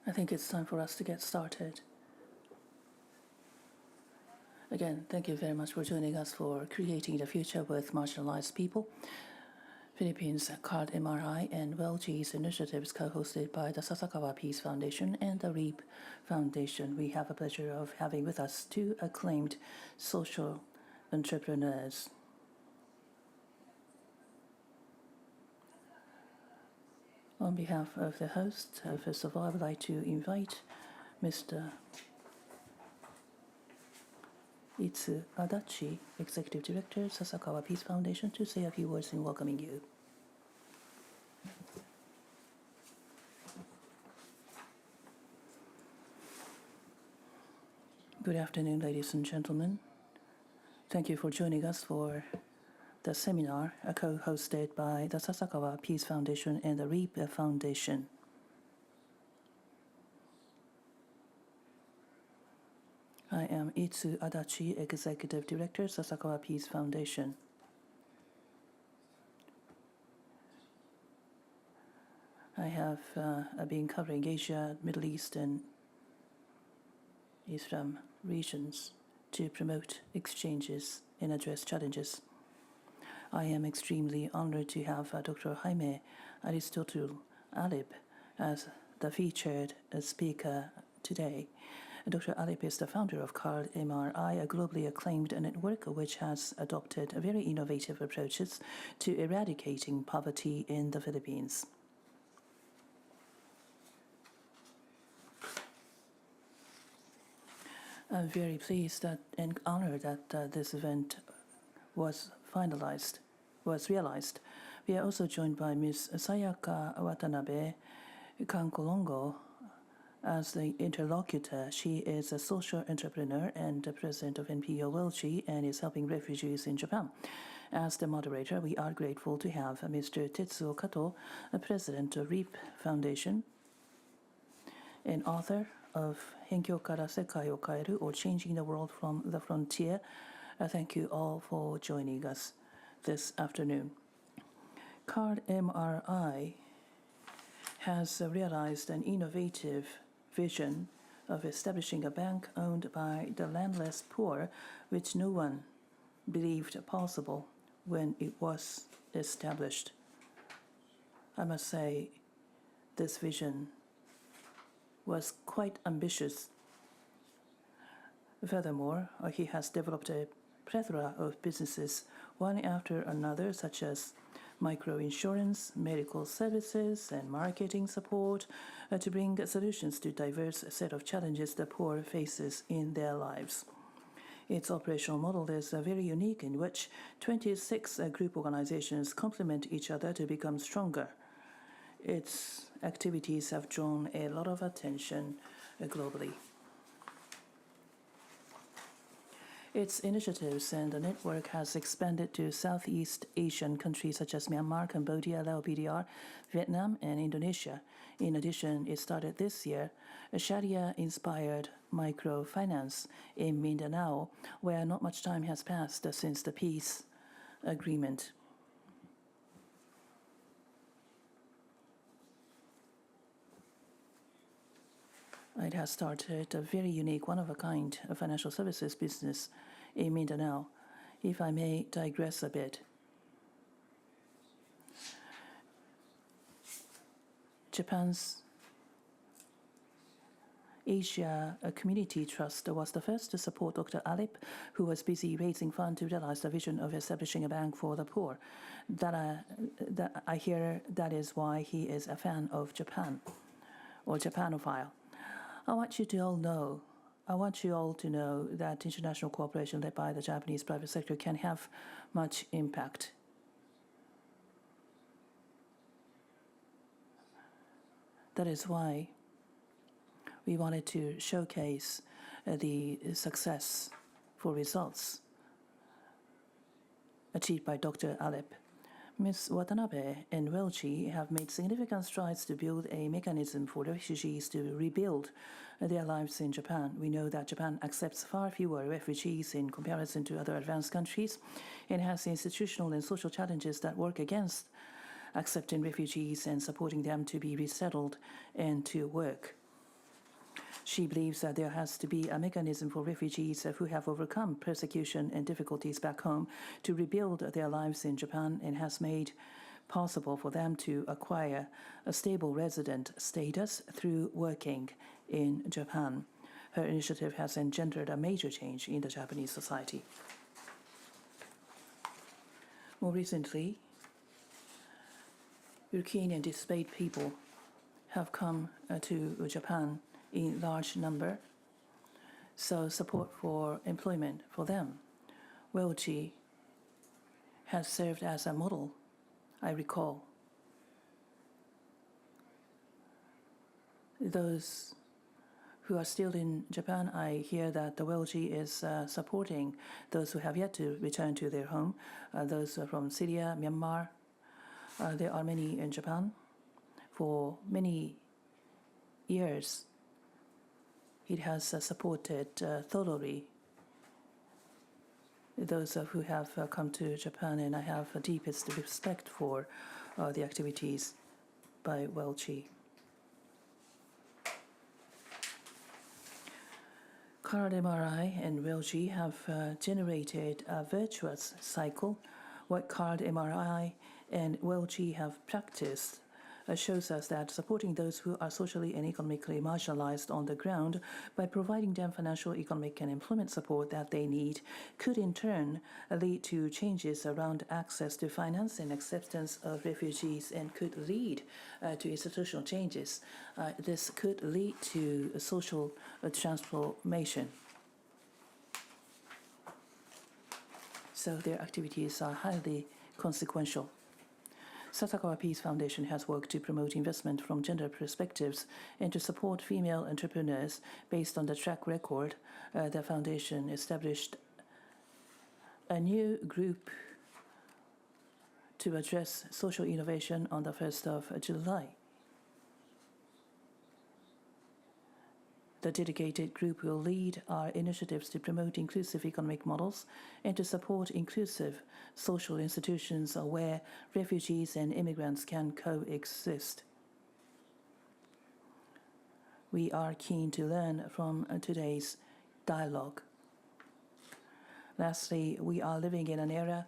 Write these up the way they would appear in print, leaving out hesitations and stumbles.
I think it's time for us to get started. Again, thank you very much for joining us for Creating the Future with Marginalized People. Philippines CARD MRI and WELgee's initiatives co-hosted by the Sasakawa Peace Foundation and the REEP Foundation. We have the pleasure of having with us two acclaimed social entrepreneurs. On behalf of the host, first of all, I would like to invite Mr. Tetsuo Kato, Executive Director, Sasakawa Peace Foundation, to say a few words in welcoming you. Good afternoon, ladies and gentlemen. Thank you for joining us for the seminar co-hosted by the Sasakawa Peace Foundation and the REEP Foundation. I am Tetsuo Kato, Executive Director, Sasakawa Peace Foundation. I have been covering Asia, Middle East, and Islam regions to promote exchanges and address challenges. I am extremely honored to have Dr. Jaime Aristotle Alip as the featured speaker today. Dr. Alip is the founder of CARD MRI, a globally acclaimed network which has adopted very innovative approaches to eradicating poverty in the Philippines. I'm very pleased and honored that this event was realized. We are also joined by Ms. Sayaka Watanabe Kankologo as the interlocutor. She is a social entrepreneur and the president of NPO WELgee and is helping refugees in Japan. As the moderator, we are grateful to have Mr. Tetsuo Kato, president of REEP Foundation and author of Henkyo kara Sekai o Kaeru, or Changing the World from the Frontier. Thank you all for joining us this afternoon. CARD MRI has realized an innovative vision of establishing a bank owned by the landless poor, which no one believed possible when it was established. I must say, this vision was quite ambitious. Furthermore, he has developed a plethora of businesses, one after another, such as microinsurance, medical services, and marketing support, to bring solutions to diverse set of challenges the poor faces in their lives. Its operational model is very unique, in which 26 group organizations complement each other to become stronger. Its activities have drawn a lot of attention globally. Its initiatives and the network has expanded to Southeast Asian countries such as Myanmar, Cambodia, Laos, BDR, Vietnam, and Indonesia. In addition, it started this year a Sharia-inspired microfinance in Mindanao, where not much time has passed since the peace agreement. It has started a very unique, one-of-a-kind financial services business in Mindanao. If I may digress a bit, Japan's Asia Community Trust was the first to support Dr. Alip, who was busy raising funds to realize the vision of establishing a bank for the poor. That I hear that is why he is a fan of Japan, or Japanophile. I want you all to know that international cooperation led by the Japanese private sector can have much impact. That is why we wanted to showcase the successful results achieved by Dr. Alip. Ms. Watanabe and WELgee have made significant strides to build a mechanism for refugees to rebuild their lives in Japan. We know that Japan accepts far fewer refugees in comparison to other advanced countries and has institutional and social challenges that work against accepting refugees and supporting them to be resettled and to work. She believes that there has to be a mechanism for refugees who have overcome persecution and difficulties back home to rebuild their lives in Japan, and has made possible for them to acquire a stable resident status through working in Japan. Her initiative has engendered a major change in the Japanese society. More recently, European and displaced people have come to Japan in large number, so support for employment for them. WELgee has served as a model, I recall. Those who are still in Japan, I hear that the WELgee is supporting those who have yet to return to their home, those from Syria, Myanmar. There are many in Japan. For many years, it has supported thoroughly those who have come to Japan, and I have the deepest respect for the activities by WELgee. CARD MRI and WELgee have generated a virtuous cycle. What CARD MRI and WELgee have practiced shows us that supporting those who are socially and economically marginalized on the ground by providing them financial, economic, and employment support that they need could in turn lead to changes around access to finance and acceptance of refugees, and could lead to institutional changes. This could lead to a social transformation. So their activities are highly consequential. Sasakawa Peace Foundation has worked to promote investment from gender perspectives and to support female entrepreneurs. Based on the track record, the foundation established a new group to address social innovation on the 1st of July. The dedicated group will lead our initiatives to promote inclusive economic models and to support inclusive social institutions where refugees and immigrants can coexist. We are keen to learn from today's dialogue. Lastly, we are living in an era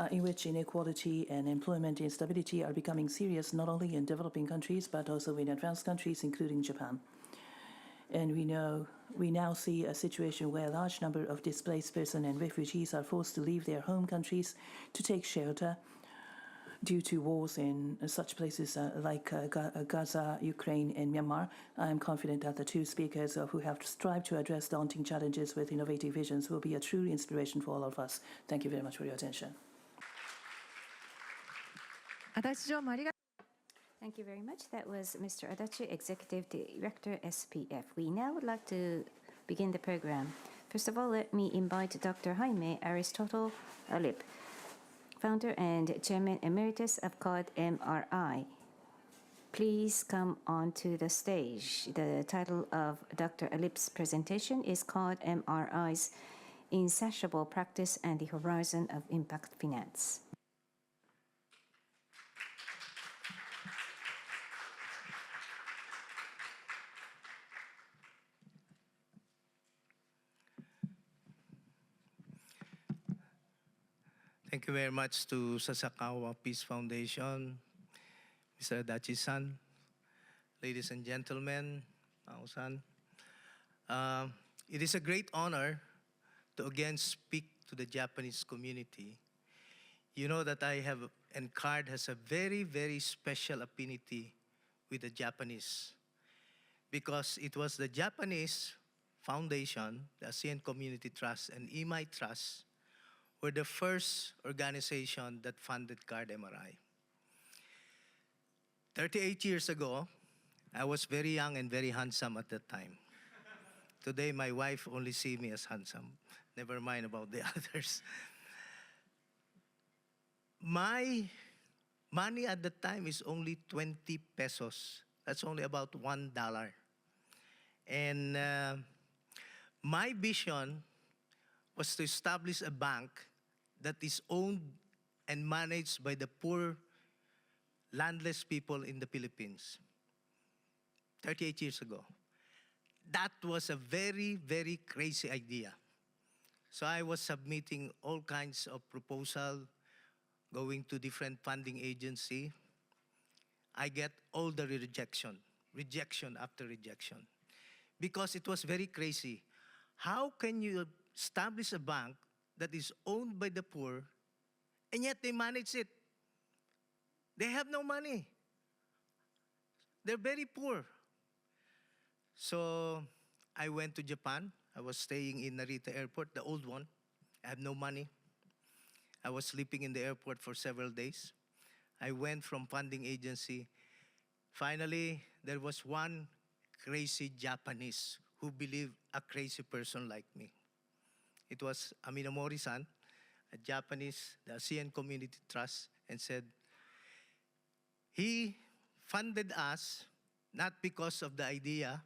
in which inequality and employment instability are becoming serious not only in developing countries but also in advanced countries, including Japan. And we now see a situation where a large number of displaced persons and refugees are forced to leave their home countries to take shelter due to wars in such places like Gaza, Ukraine, and Myanmar. I am confident that the two speakers who have strived to address daunting challenges with innovative visions will be a true inspiration for all of us. Thank you very much for your attention. Thank you very much. That was Mr. Adachi, Executive Director, SPF. We now would like to begin the program. First of all, let me invite Dr. Jaime Aristotle Alip, Founder and Chairman Emeritus of CARD MRI. Please come onto the stage. The title of Dr. Alip's presentation is CARD MRI's Insatiable Practice and the Horizon of Impact Finance. Thank you very much to Sasakawa Peace Foundation, Mr. Adachi-san, ladies and gentlemen, Mao-san. It is a great honor to again speak to the Japanese community. You know that I have, and CARD has a very, very special affinity with the Japanese, because it was the Japanese Foundation, the ASEAN Community Trust, and EMI Trust were the first organization that funded CARD MRI. 38 years ago, I was very young and very handsome at that time. Today, my wife only sees me as handsome. Never mind about the others. My money at the time is only 20 pesos. That's only about $1. And my vision was to establish a bank that is owned and managed by the poor, landless people in the Philippines. 38 years ago. that was a very, very crazy idea. So I was submitting all kinds of proposal, going to different funding agency. I get all the rejection after rejection, because it was very crazy. How can you establish a bank that is owned by the poor, and yet they manage it? They have no money. They're very poor. So I went to Japan. I was staying in Narita Airport, the old one. I have no money. I was sleeping in the airport for several days. I went from funding agency. Finally, there was one crazy Japanese who believed a crazy person like me. It was Aminamori-san, a Japanese, the ASEAN Community Trust, and said, he funded us not because of the idea,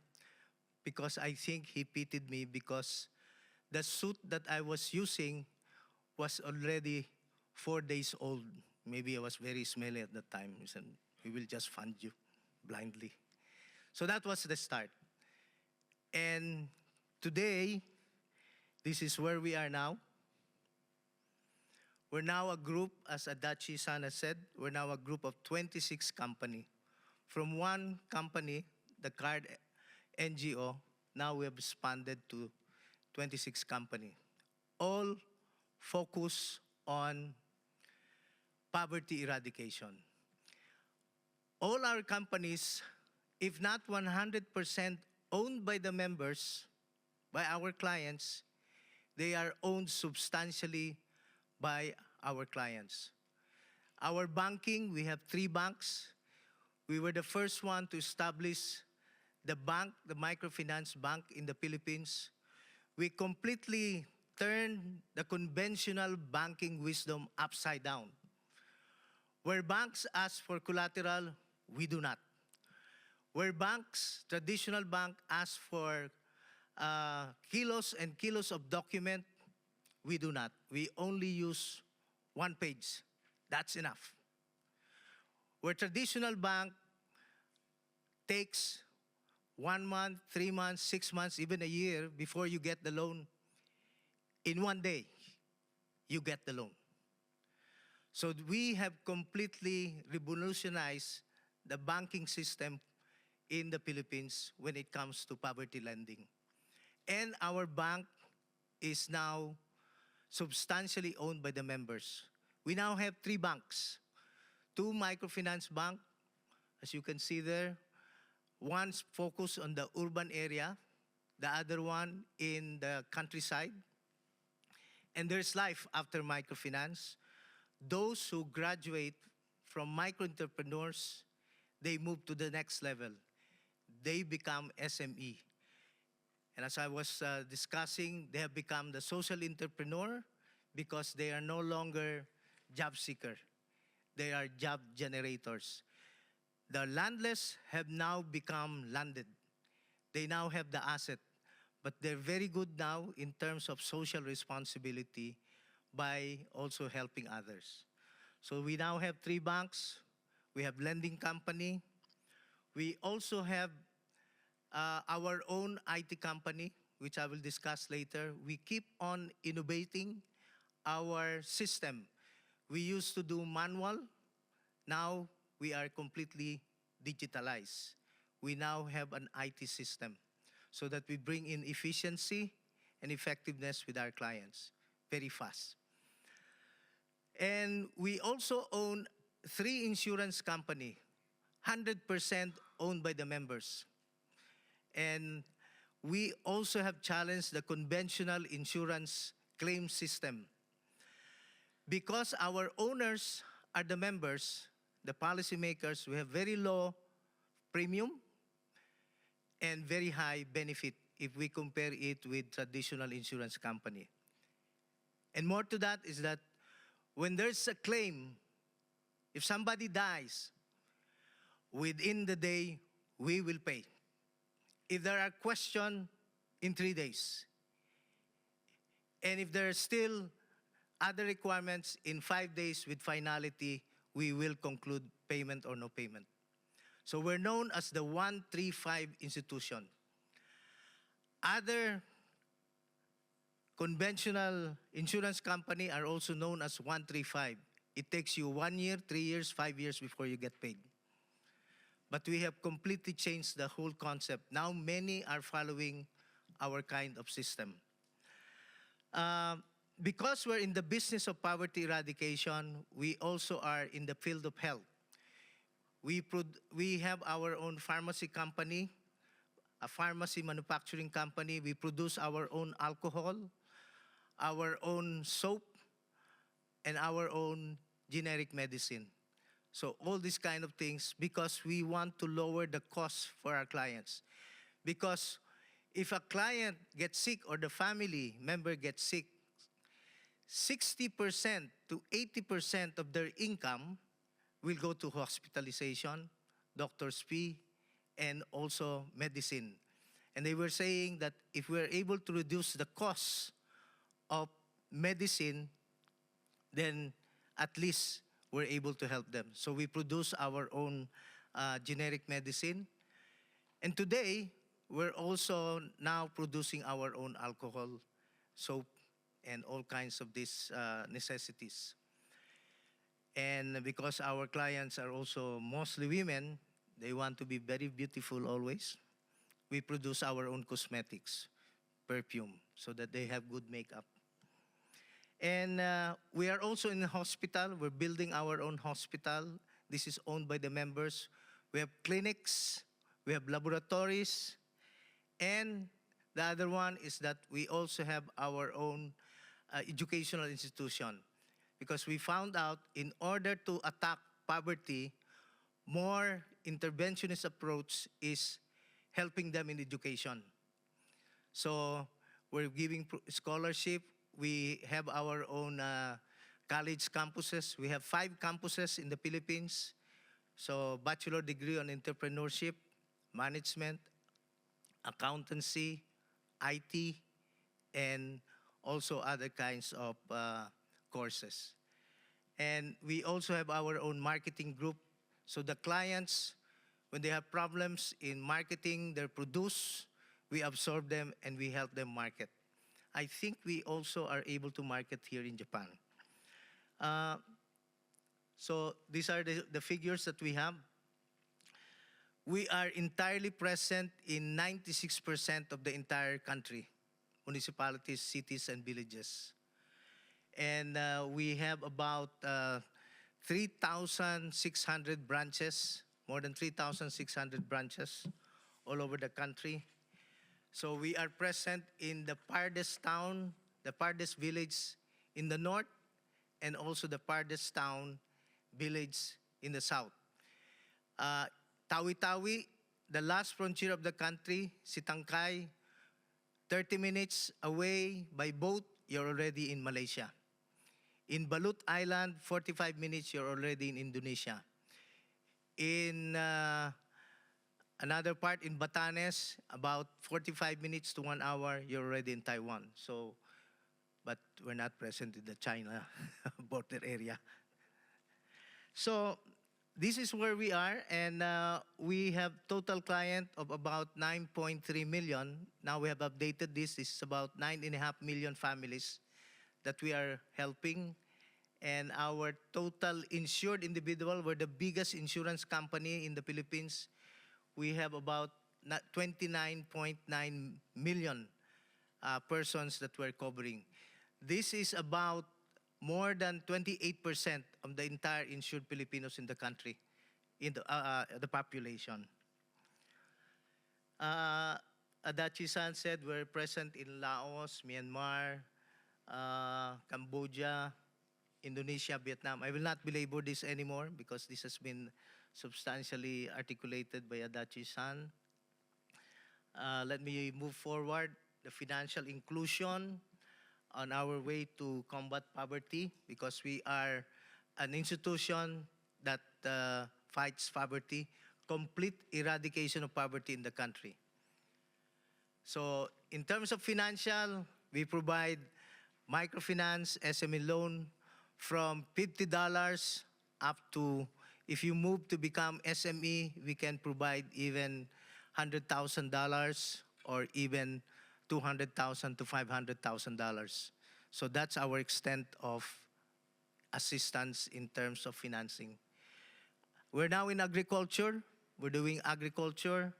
because I think he pitied me because the suit that I was using was already 4 days old. Maybe I was very smelly at the time. He said, we will just fund you blindly. So that was the start. And today, this is where we are now. We're now a group, as Adachi-san has said, we're now a group of 26 companies. From one company, the CARD NGO, now we have expanded to 26 companies, all focus on poverty eradication. All our companies, if not 100% owned by the members, by our clients, they are owned substantially by our clients. Our banking, we have 3 banks. We were the first one to establish the bank, the microfinance bank in the Philippines. We completely turned the conventional banking wisdom upside down. Where banks ask for collateral, we do not. Where banks, traditional bank, ask for kilos and kilos of document, we do not. We only use 1 page. That's enough. Where traditional bank takes 1 month, 3 months, 6 months, even a year before you get the loan, in 1 day, you get the loan. So we have completely revolutionized the banking system in the Philippines when it comes to poverty lending. And our bank is now substantially owned by the members. We now have 3 banks. 2 microfinance bank, as you can see there. One's focused on the urban area, the other one in the countryside. And there's life after microfinance. Those who graduate from micro-entrepreneurs, they move to the next level. They become SME. And as I was discussing, they have become the social entrepreneur because they are no longer job seeker. They are job generators. The landless have now become landed. They now have the asset, but they're very good now in terms of social responsibility by also helping others. So we now have 3 banks. We have lending company. We also have our own IT company, which I will discuss later. We keep on innovating our system. We used to do manual. Now we are completely digitalized. We now have an IT system so that we bring in efficiency and effectiveness with our clients very fast. And we also own 3 insurance companies, 100% owned by the members. And we also have challenged the conventional insurance claim system. Because our owners are the members, the policymakers, we have very low premium and very high benefit if we compare it with traditional insurance company. And more to that is that when there's a claim, if somebody dies, within the day, we will pay. If there are questions, in 3 days. And if there are still other requirements, in 5 days with finality, we will conclude payment or no payment. So we're known as the 135 institution. Other conventional insurance company are also known as 135. It takes you 1 year, 3 years, 5 years before you get paid. But we have completely changed the whole concept. Now many are following our kind of system. Because we're in the business of poverty eradication, we also are in the field of health. We have our own pharmacy company, a pharmacy manufacturing company. We produce our own alcohol, our own soap, and our own generic medicine. So all these kind of things, because we want to lower the cost for our clients. Because if a client gets sick or the family member gets sick, 60% to 80% of their income will go to hospitalization, doctor's fee, and also medicine. And they were saying that if we're able to reduce the cost of medicine, then at least we're able to help them. So we produce our own generic medicine. And today, we're also now producing our own alcohol, soap, and all kinds of these necessities. And because our clients are also mostly women, they want to be very beautiful always. We produce our own cosmetics, perfume, so that they have good makeup. And we are also in the hospital. We're building our own hospital. This is owned by the members. We have clinics, we have laboratories, and the other one is that we also have our own educational institution. Because we found out in order to attack poverty, more interventionist approach is helping them in education. So we're giving scholarship. We have our own college campuses. We have 5 campuses in the Philippines. So bachelor degree on entrepreneurship, management, accountancy, IT, and also other kinds of courses. And we also have our own marketing group. So the clients, when they have problems in marketing their produce, we absorb them and we help them market. I think we also are able to market here in Japan. So these are the figures that we have. We are entirely present in 96% of the entire country, municipalities, cities, and villages. And we have about 3,600 branches, more than 3,600 branches all over the country. So we are present in the farthest town, the farthest village in the north, and also the farthest town, village in the south. Tawi-Tawi, the last frontier of the country, Sitangkai, 30 minutes away by boat, you're already in Malaysia. In Balut Island, 45 minutes, you're already in Indonesia. In another part, in Batanes, about 45 minutes to 1 hour, you're already in Taiwan. So, but we're not present in the China border area. So, this is where we are, and we have total client of about 9.3 million. Now we have updated this. This is about 9.5 million families that we are helping. And our total insured individual, we're the biggest insurance company in the Philippines. We have about 29.9 million persons that we're covering. This is about more than 28% of the entire insured Filipinos in the country, in the population. Adachi-san said we're present in Laos, Myanmar, Cambodia, Indonesia, Vietnam. I will not belabor this anymore because this has been substantially articulated by Adachi-san. Let me move forward. The financial inclusion on our way to combat poverty, because we are an institution that fights poverty, complete eradication of poverty in the country. So in terms of financial, we provide microfinance, SME loan from $50 up to, if you move to become SME, we can provide even $100,000 or even $200,000 to $500,000. So that's our extent of assistance in terms of financing. We're now in agriculture. We're doing agriculture,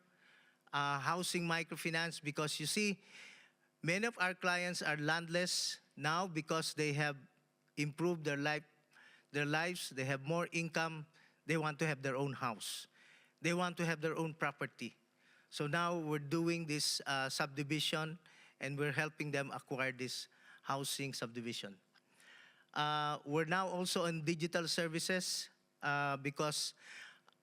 housing microfinance, because you see, many of our clients are landless now because they have improved their lives, they have more income, they want to have their own house. They want to have their own property. So now we're doing this subdivision, and we're helping them acquire this housing subdivision. We're now also on digital services because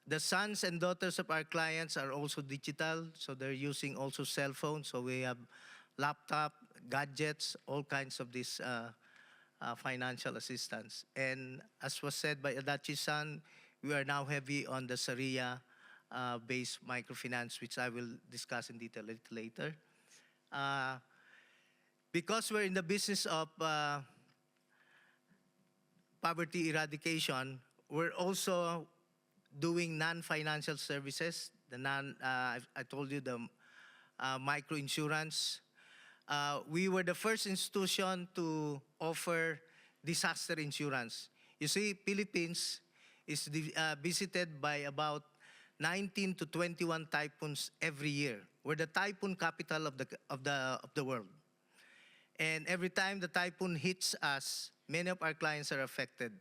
the sons and daughters of our clients are also digital, so they're using also cell phones. So we have laptop, gadgets, all kinds of this financial assistance. And as was said by Adachi-san, we are now heavy on the Sharia-based microfinance, which I will discuss in detail a little later. Because we're in the business of poverty eradication, we're also doing non-financial services. I told you the micro-insurance. We were the first institution to offer disaster insurance. You see, Philippines is visited by about 19 to 21 typhoons every year. We're the typhoon capital of the world. And every time the typhoon hits us, many of our clients are affected.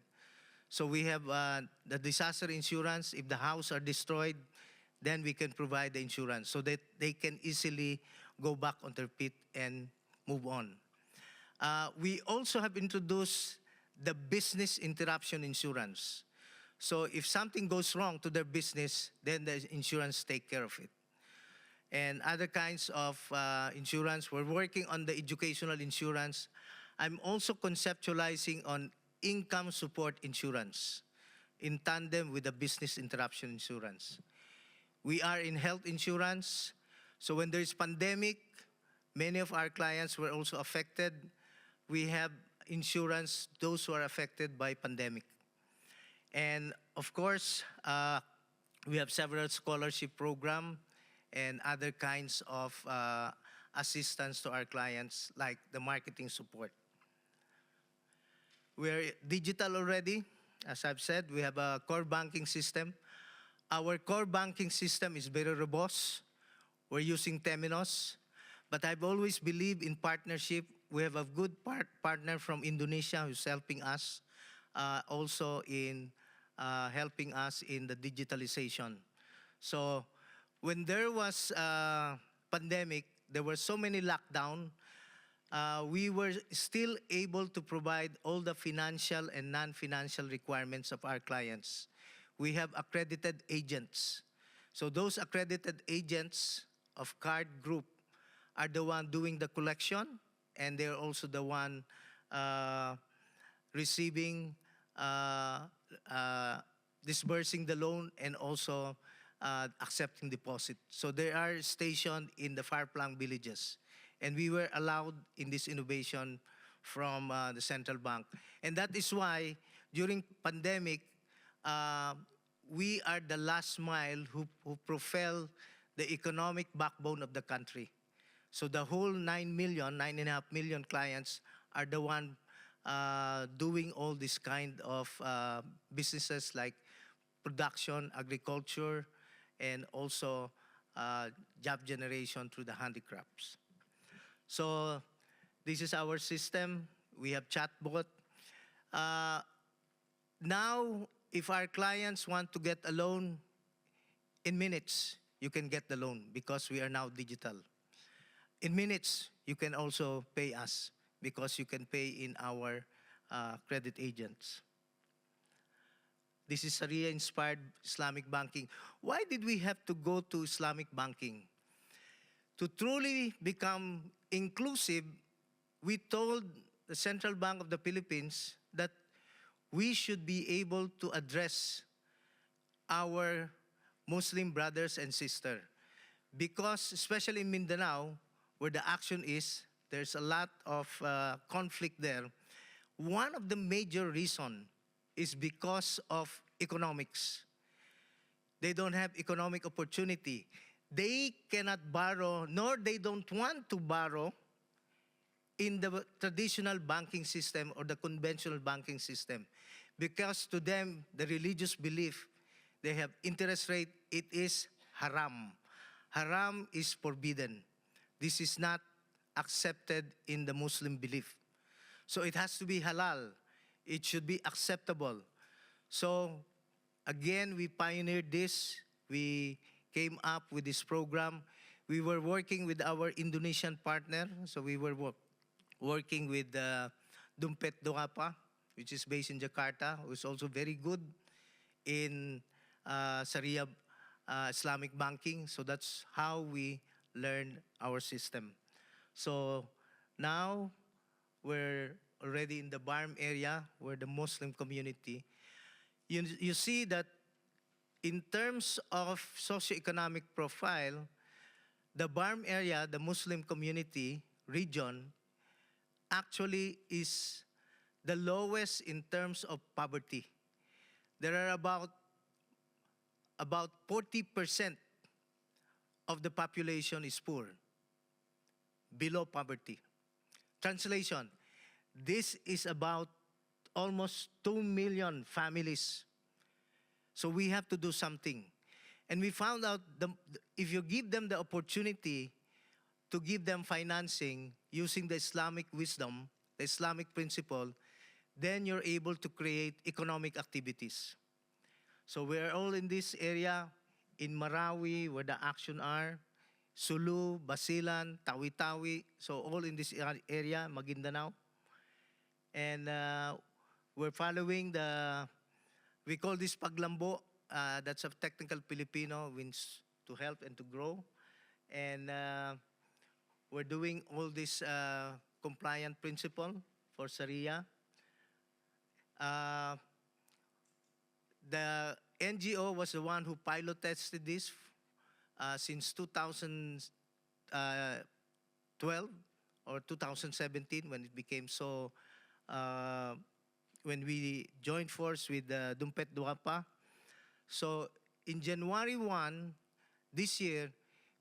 So we have the disaster insurance. If the house are destroyed, then we can provide the insurance so that they can easily go back on their feet and move on. We also have introduced the business interruption insurance. So if something goes wrong to their business, then the insurance take care of it. And other kinds of insurance. We're working on the educational insurance. I'm also conceptualizing on income support insurance in tandem with the business interruption insurance. We are in health insurance. So when there is pandemic, many of our clients were also affected. We have insurance, those who are affected by pandemic. And of course, we have several scholarship programs and other kinds of assistance to our clients, like the marketing support. We're digital already. As I've said, we have a core banking system. Our core banking system is very robust. We're using Temenos. But I've always believed in partnership. We have a good partner from Indonesia who's helping us also in helping us in the digitalization. So when there was a pandemic, there were so many lockdowns, we were still able to provide all the financial and non-financial requirements of our clients. We have accredited agents. So those accredited agents of CARD Group are the one doing the collection, and they're also the one receiving, disbursing the loan, and also accepting deposit. So they are stationed in the far-flung villages. And we were allowed in this innovation from the central bank. And that is why during pandemic, we are the last mile who propel the economic backbone of the country. So the whole 9.5 million clients are the one doing all this kind of businesses like production, agriculture, and also job generation through the handicrafts. So this is our system. We have chatbot. Now, if our clients want to get a loan, in minutes, you can get the loan because we are now digital. In minutes, you can also pay us because you can pay in our credit agents. This is Sharia-inspired Islamic banking. Why did we have to go to Islamic banking? To truly become inclusive, we told the Central Bank of the Philippines that we should be able to address our Muslim brothers and sisters. Because, especially in Mindanao, where the action is, there's a lot of conflict there. One of the major reasons is because of economics. They don't have economic opportunity. they cannot borrow, nor they don't want to borrow in the traditional banking system or the conventional banking system. Because to them, the religious belief, they have interest rate, it is haram. Haram is forbidden. This is not accepted in the Muslim belief. So it has to be halal. It should be acceptable. So again, we pioneered this. We came up with this program. We were working with our Indonesian partner. So we were working with Dumpet Doapa, which is based in Jakarta, who is also very good in Sharia Islamic banking. So that's how we learned our system. So now we're already in the BARM area, where the Muslim community. You see that in terms of socioeconomic profile, the BARM area, the Muslim community region, actually is the lowest in terms of poverty. There are about 40% of the population is poor, below poverty. Translation, this is about almost 2 million families. So we have to do something. And we found out if you give them the opportunity to give them financing using the Islamic wisdom, the Islamic principle, then you're able to create economic activities. So we're all in this area, in Marawi, where the action are, Sulu, Basilan, Tawi-Tawi, so all in this area, Maguindanao. And we're following we call this Paglambo, that's a technical Filipino, means to help and to grow. And we're doing all this compliant principle for Sharia. The NGO was the one who pilot tested this since 2012 or 2017, when it became so, when we joined force with Dumpet Duapa. So in January 1 this year,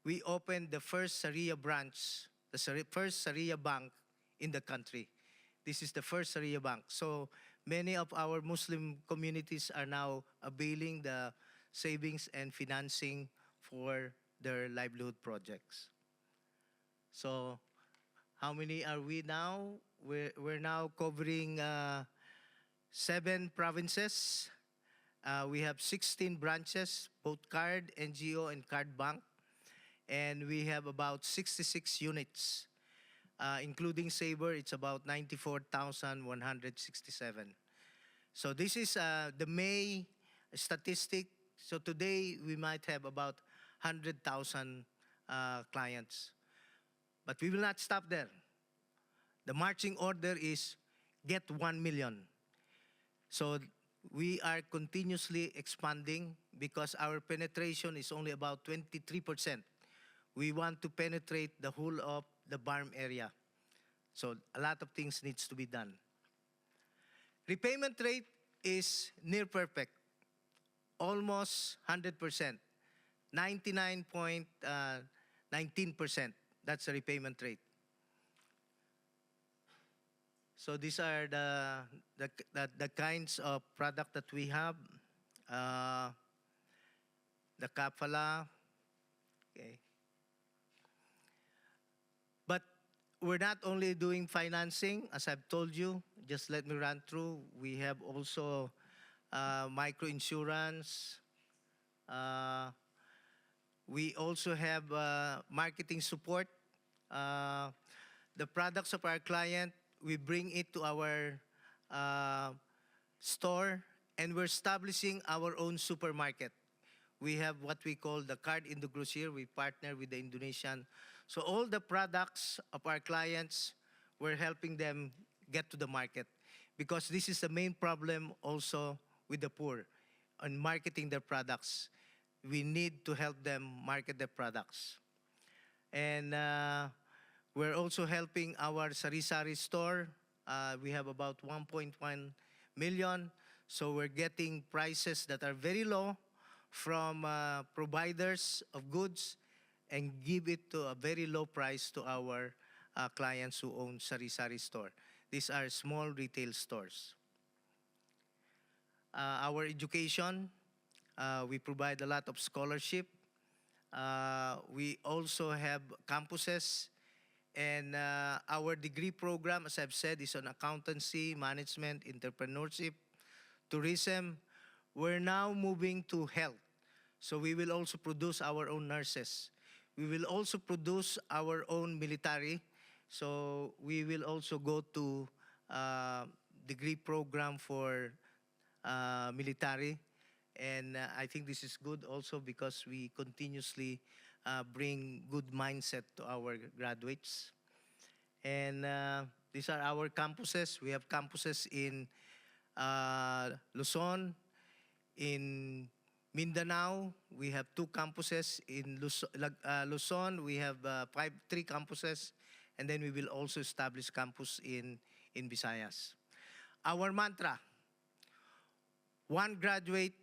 we opened the first Sharia branch, the first Sharia bank in the country. This is the first Sharia bank. So many of our Muslim communities are now availing the savings and financing for their livelihood projects. So how many are we now? We're now covering 7 provinces. We have 16 branches, both CARD, NGO, and CARD Bank. And we have about 66 units, including Sabre, it's about 94,167. So this is the May statistic. So today we might have about 100,000 clients. But we will not stop there. The marching order is get 1 million. So we are continuously expanding because our penetration is only about 23%. We want to penetrate the whole of the BARM area. So a lot of things needs to be done. Repayment rate is near perfect, almost 100%, 99.19%. That's the repayment rate. So these are the kinds of product that we have. The kafala, okay. But we're not only doing financing, as I've told you. Just let me run through. We have also microinsurance. We also have marketing support. The products of our client, we bring it to our store, and we're establishing our own supermarket. We have what we call the Card Indogrosir. We partner with the Indonesian. So all the products of our clients, we're helping them get to the market, because this is the main problem also with the poor on marketing their products. We need to help them market their products. And we're also helping our sari-sari store. We have about 1.1 million. So we're getting prices that are very low from providers of goods, and give it to a very low price to our clients who own sari-sari store. These are small retail stores. Our education, we provide a lot of scholarship. We also have campuses, and our degree program, as I've said, is on accountancy, management, entrepreneurship, tourism. We're now moving to health. So we will also produce our own nurses. We will also produce our own military. So we will also go to degree program for military. And I think this is good also because we continuously bring good mindset to our graduates. And these are our campuses. We have campuses in Luzon, in Mindanao. We have 2 campuses. In Luzon, we have 3 campuses. And then we will also establish campus in Visayas. Our mantra, 1 graduate,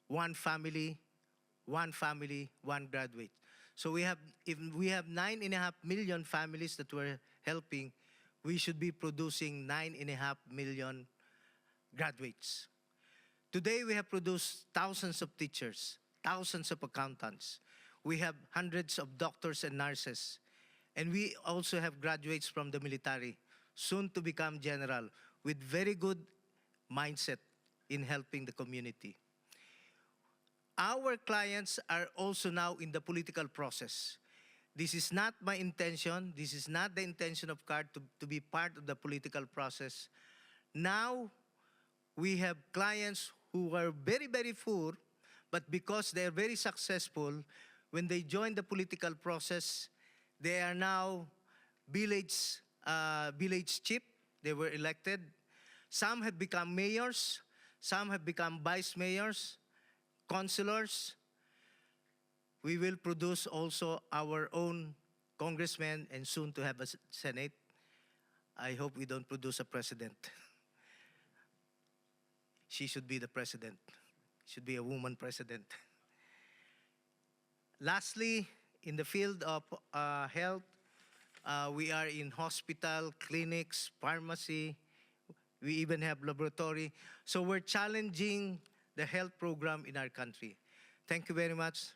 1 family, 1 family, 1 graduate. So if we have 9.5 million families that we're helping, we should be producing 9.5 million graduates. Today, we have produced thousands of teachers, thousands of accountants. We have hundreds of doctors and nurses. And we also have graduates from the military, soon to become general, with very good mindset in helping the community. Our clients are also now in the political process. This is not my intention. This is not the intention of CARD to be part of the political process. Now, we have clients who are very, very poor, but because they are very successful, when they join the political process, they are now village chief. They were elected. Some have become mayors. Some have become vice mayors, councilors. We will produce also our own congressmen and soon to have a Senate. I hope we don't produce a president. She should be the president. Should be a woman president. Lastly, in the field of health, we are in hospital, clinics, pharmacy. We even have laboratory. So we're challenging the health program in our country. Thank you very much.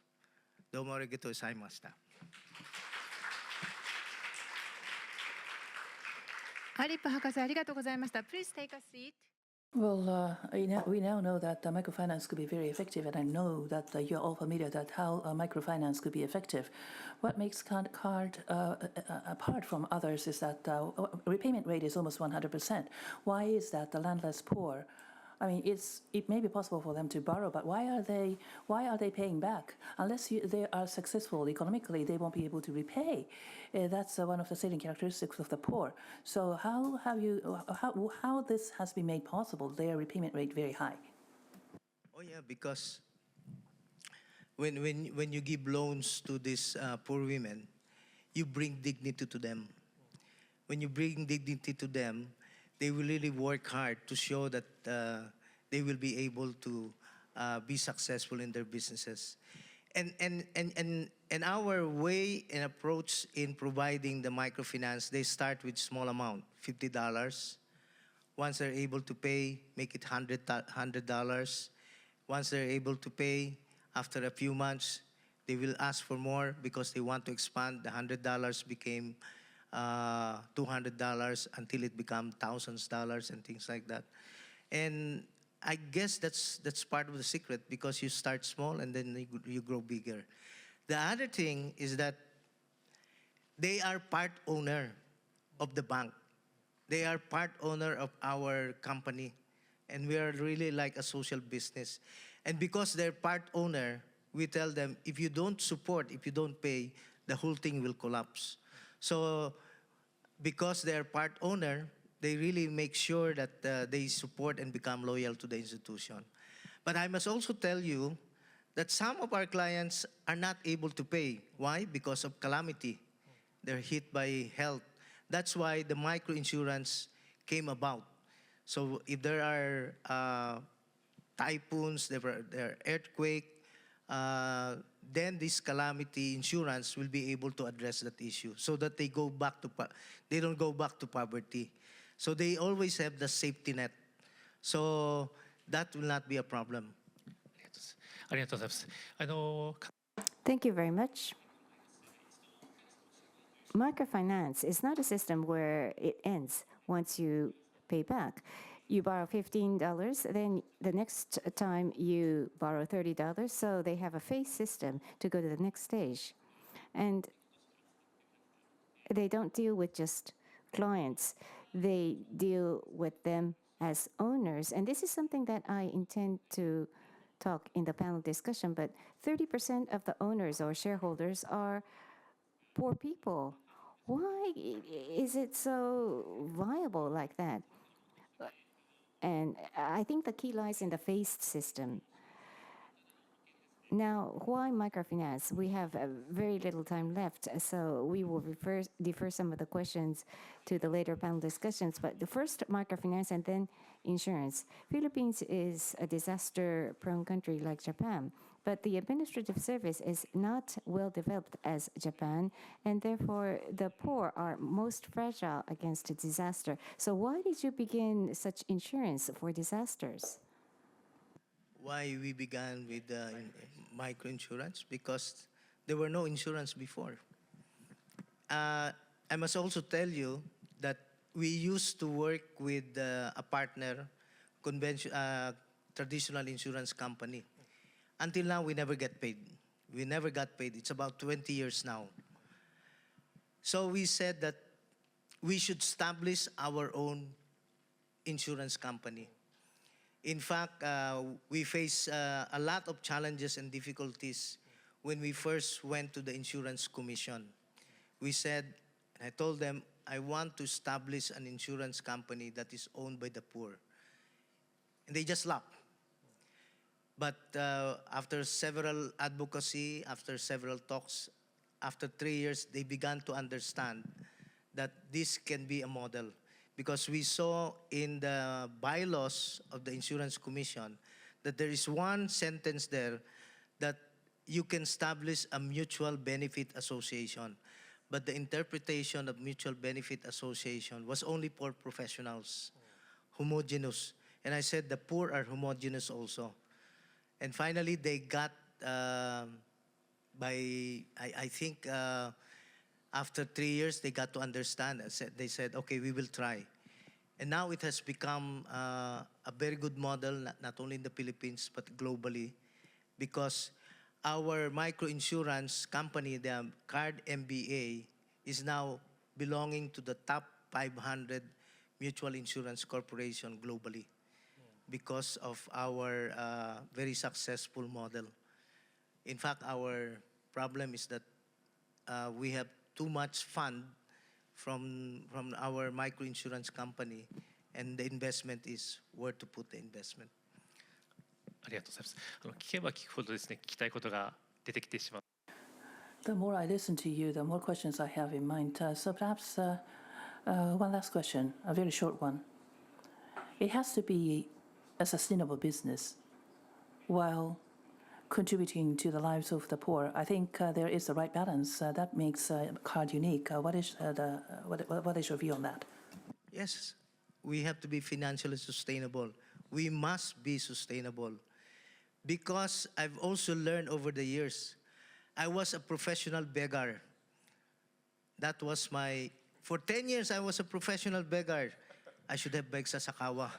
Domo arigatou gozaimashita. Alip 博士、ありがとうございました。Please take a seat. Well, we now know that microfinance could be very effective, and I know that you're all familiar that how microfinance could be effective. What makes CARD apart from others is that repayment rate is almost 100%. Why is that? The landless poor, I mean, it may be possible for them to borrow, but why are they paying back? Unless they are successful economically, they won't be able to repay. That's one of the salient characteristics of the poor. So how this has been made possible? Their repayment rate very high. Oh yeah, because when you give loans to these poor women, you bring dignity to them. When you bring dignity to them, they will really work hard to show that they will be able to be successful in their businesses. And our way and approach in providing the microfinance, they start with small amount, $50. Once they're able to pay, make it $100. Once they're able to pay, after a few months, they will ask for more because they want to expand. The $100 became $200 until it become thousands of dollars and things like that. And I guess that's part of the secret, because you start small and then you grow bigger. The other thing is that they are part owner of the bank. They are part owner of our company, and we are really like a social business. And because they're part owner, we tell them, if you don't support, if you don't pay, the whole thing will collapse. So because they're part owner, they really make sure that they support and become loyal to the institution. But I must also tell you that some of our clients are not able to pay. Why? Because of calamity. They're hit by health. That's why the microinsurance came about. So if there are typhoons, there are earthquake, then this calamity insurance will be able to address that issue so that they don't go back to poverty. So they always have the safety net. So that will not be a problem. ありがとうございます。Thank you very much. Microfinance is not a system where it ends once you pay back. You borrow $15, then the next time you borrow $30, so they have a phase system to go to the next stage. And they don't deal with just clients. They deal with them as owners. And this is something that I intend to talk in the panel discussion, but 30% of the owners or shareholders are poor people. Why is it so viable like that? And I think the key lies in the phased system. Now, why microfinance? We have very little time left, so we will defer some of the questions to the later panel discussions. But the first, microfinance, and then insurance. Philippines is a disaster-prone country like Japan, but the administrative service is not well developed as Japan, and therefore the poor are most fragile against a disaster. So why did you begin such insurance for disasters? Why we began with microinsurance? Because there were no insurance before. I must also tell you that we used to work with a partner, traditional insurance company. Until now, we never get paid. We never got paid. It's about 20 years now. So we said that we should establish our own insurance company. In fact, we faced a lot of challenges and difficulties when we first went to the Insurance Commission. We said, and I told them, I want to establish an insurance company that is owned by the poor. And they just laughed. But after several advocacy, after several talks, after 3 years, they began to understand that this can be a model. Because we saw in the bylaws of the Insurance Commission that there is one sentence there that you can establish a mutual benefit association. But the interpretation of mutual benefit association was only for professionals, homogeneous. And I said the poor are homogeneous also. And finally, they got, I think, after 3 years, they got to understand. They said, okay, we will try. And now it has become a very good model, not only in the Philippines, but globally, because our microinsurance company, the CARD MRI, is now belonging to the top 500 mutual insurance corporation globally because of our very successful model. In fact, our problem is that we have too much fund from our microinsurance company, and the investment is where to put the investment. ありがとうございます。聞けば聞くほどですね、聞きたいことが出てきてしまう。The more I listen to you, the more questions I have in mind. So perhaps one last question, a very short one. It has to be a sustainable business while contributing to the lives of the poor. I think there is the right balance that makes CARD unique. What is your view on that? Yes, we have to be financially sustainable. We must be sustainable. Because I've also learned over the years, I was a professional beggar. That was for 10 years I was a professional beggar. I should have begged Sasakawa.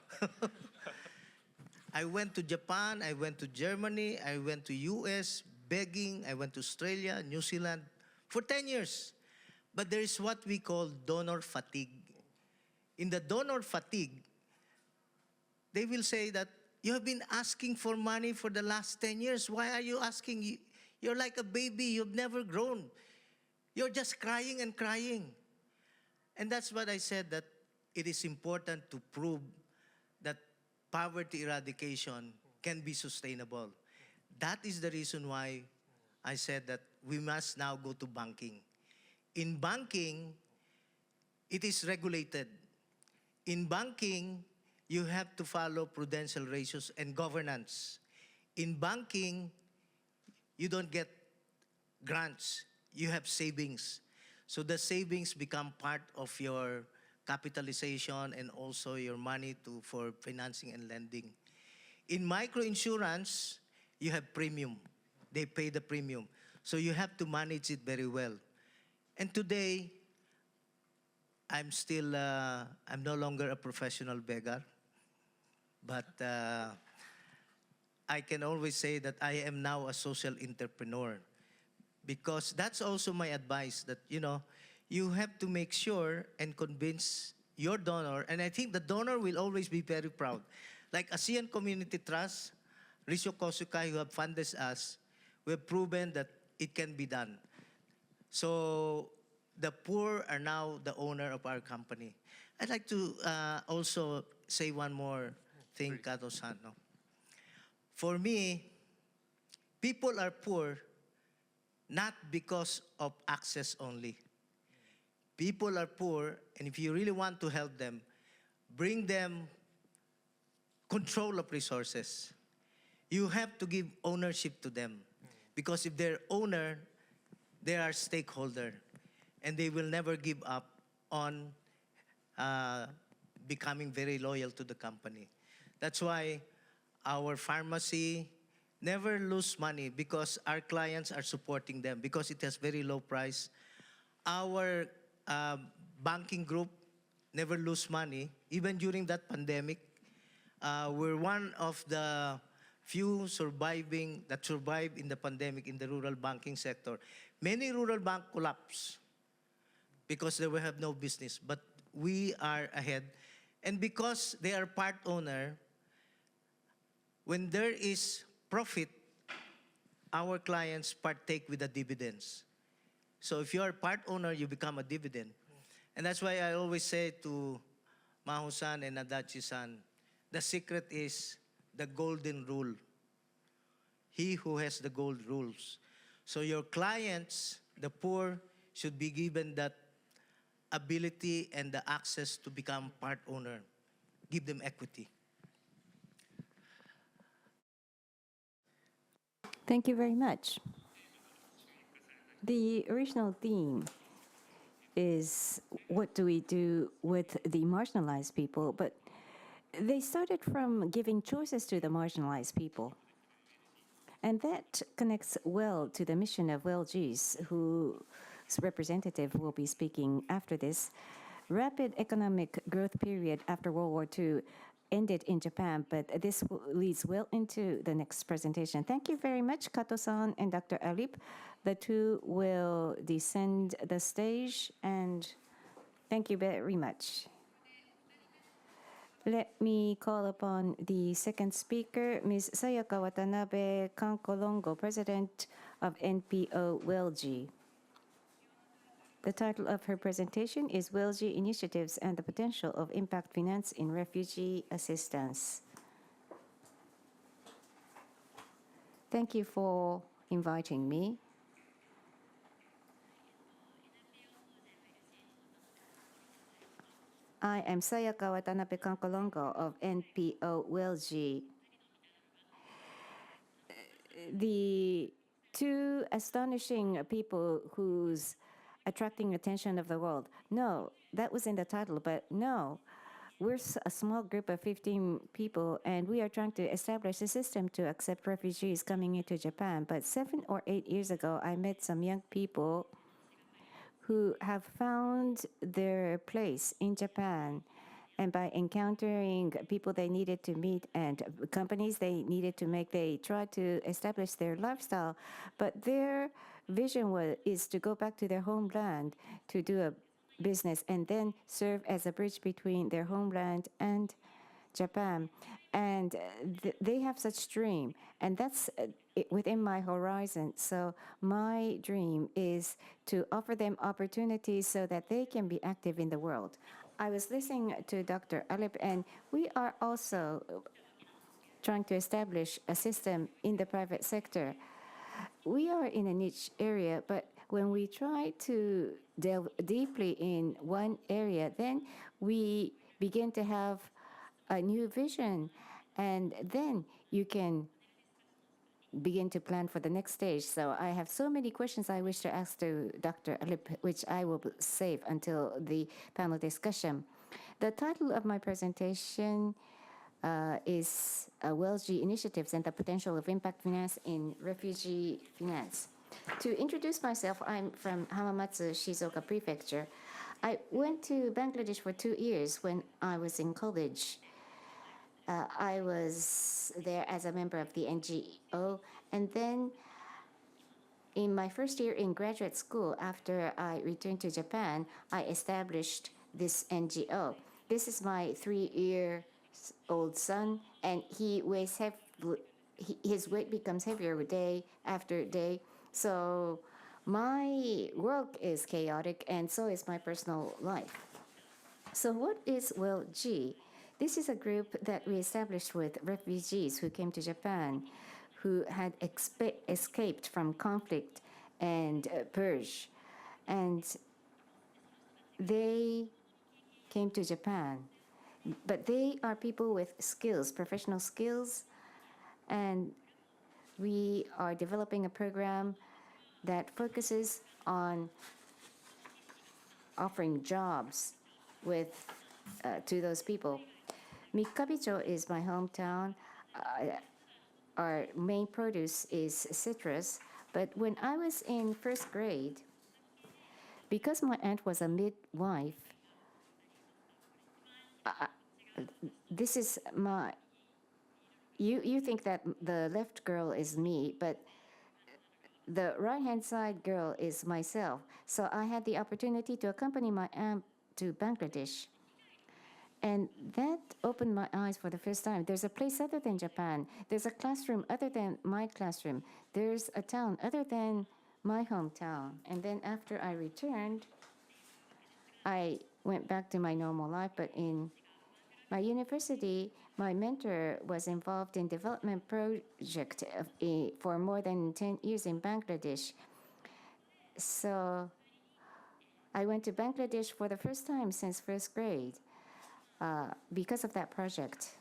I went to Japan, I went to Germany, I went to US, begging, I went to Australia, New Zealand, for 10 years. But there is what we call donor fatigue. In the donor fatigue, they will say that you have been asking for money for the last 10 years. Why are you asking? You're like a baby, you've never grown. You're just crying and crying. And that's what I said, that it is important to prove that poverty eradication can be sustainable. That is the reason why I said that we must now go to banking. In banking, it is regulated. In banking, you have to follow prudential ratios and governance. In banking, you don't get grants, you have savings. So the savings become part of your capitalization and also your money for financing and lending. In microinsurance, you have premium. They pay the premium. So you have to manage it very well. And today, I'm no longer a professional beggar, but I can always say that I am now a social entrepreneur, because that's also my advice, that, you have to make sure and convince your donor, and I think the donor will always be very proud. Like ASEAN Community Trust, Risho Kosukai, who have funded us, we have proven that it can be done. So the poor are now the owner of our company. I'd like to also say one more thing, Kato-san. No? For me, people are poor not because of access only. People are poor, and if you really want to help them, bring them control of resources. You have to give ownership to them, because if they're owner, they are stakeholder, and they will never give up on becoming very loyal to the company. That's why our pharmacy never lose money, because our clients are supporting them, because it has very low price. Our banking group never lose money, even during that pandemic. We're one of the few that survived in the pandemic in the rural banking sector. Many rural banks collapsed because they will have no business, but we are ahead. And because they are part owner, when there is profit, our clients partake with the dividends. So if you are part owner, you become a dividend. And that's why I always say to Maho-san and Adachi-san, the secret is the golden rule. He who has the gold rules. So your clients, the poor, should be given that ability and the access to become part owner. Give them equity. Thank you very much. The original theme is what do we do with the marginalized people, but they started from giving choices to the marginalized people. And that connects well to the mission of WELgee's, whose representative will be speaking after this. Rapid economic growth period after World War II ended in Japan, but this leads well into the next presentation. Thank you very much, Kato-san and Dr. Alip. The two will descend the stage, and thank you very much. Let me call upon the second speaker, Ms. Sayaka Watanabe Kankologo, President of NPO WELgee. The title of her presentation is WELgee Initiatives and the Potential of Impact Finance in Refugee Assistance. Thank you for inviting me. I am Sayaka Watanabe Kankologo of NPO WELgee. The two astonishing people who's attracting attention of the world. No, that was in the title, but no. We're a small group of 15 people, and we are trying to establish a system to accept refugees coming into Japan. But 7 or 8 years ago, I met some young people who have found their place in Japan. And by encountering people they needed to meet and companies they needed to make, they tried to establish their lifestyle. But their vision is to go back to their homeland to do a business and then serve as a bridge between their homeland and Japan. And they have such dream, and that's within my horizon. So my dream is to offer them opportunities so that they can be active in the world. I was listening to Dr. Alip, and we are also trying to establish a system in the private sector. We are in a niche area, but when we try to delve deeply in one area, then we begin to have a new vision, and then you can begin to plan for the next stage. So I have so many questions I wish to ask to Dr. Alip, which I will save until the panel discussion. The title of my presentation is WELgee Initiatives and the Potential of Impact Finance in Refugee Finance. To introduce myself, I'm from Hamamatsu, Shizuoka Prefecture. I went to Bangladesh for 2 years when I was in college. I was there as a member of the NGO, and then in my first year in graduate school, after I returned to Japan, I established this NGO. This is my 3-year-old son, and his weight becomes heavier day after day. So my work is chaotic, and so is my personal life. So what is WELgee? This is a group that we established with refugees who came to Japan, who had escaped from conflict and purge. And they came to Japan. But they are people with skills, professional skills, and we are developing a program that focuses on offering jobs to those people. Mikkabicho is my hometown. Our main produce is citrus. But when I was in first grade, because my aunt was a midwife, this is my. You think that the left girl is me, but the right-hand side girl is myself. So I had the opportunity to accompany my aunt to Bangladesh. And that opened my eyes for the first time. There's a place other than Japan. There's a classroom other than my classroom. There's a town other than my hometown. And then after I returned, I went back to my normal life. But in my university, my mentor was involved in development project for more than 10 years in Bangladesh. So I went to Bangladesh for the first time since first grade. Because of that project.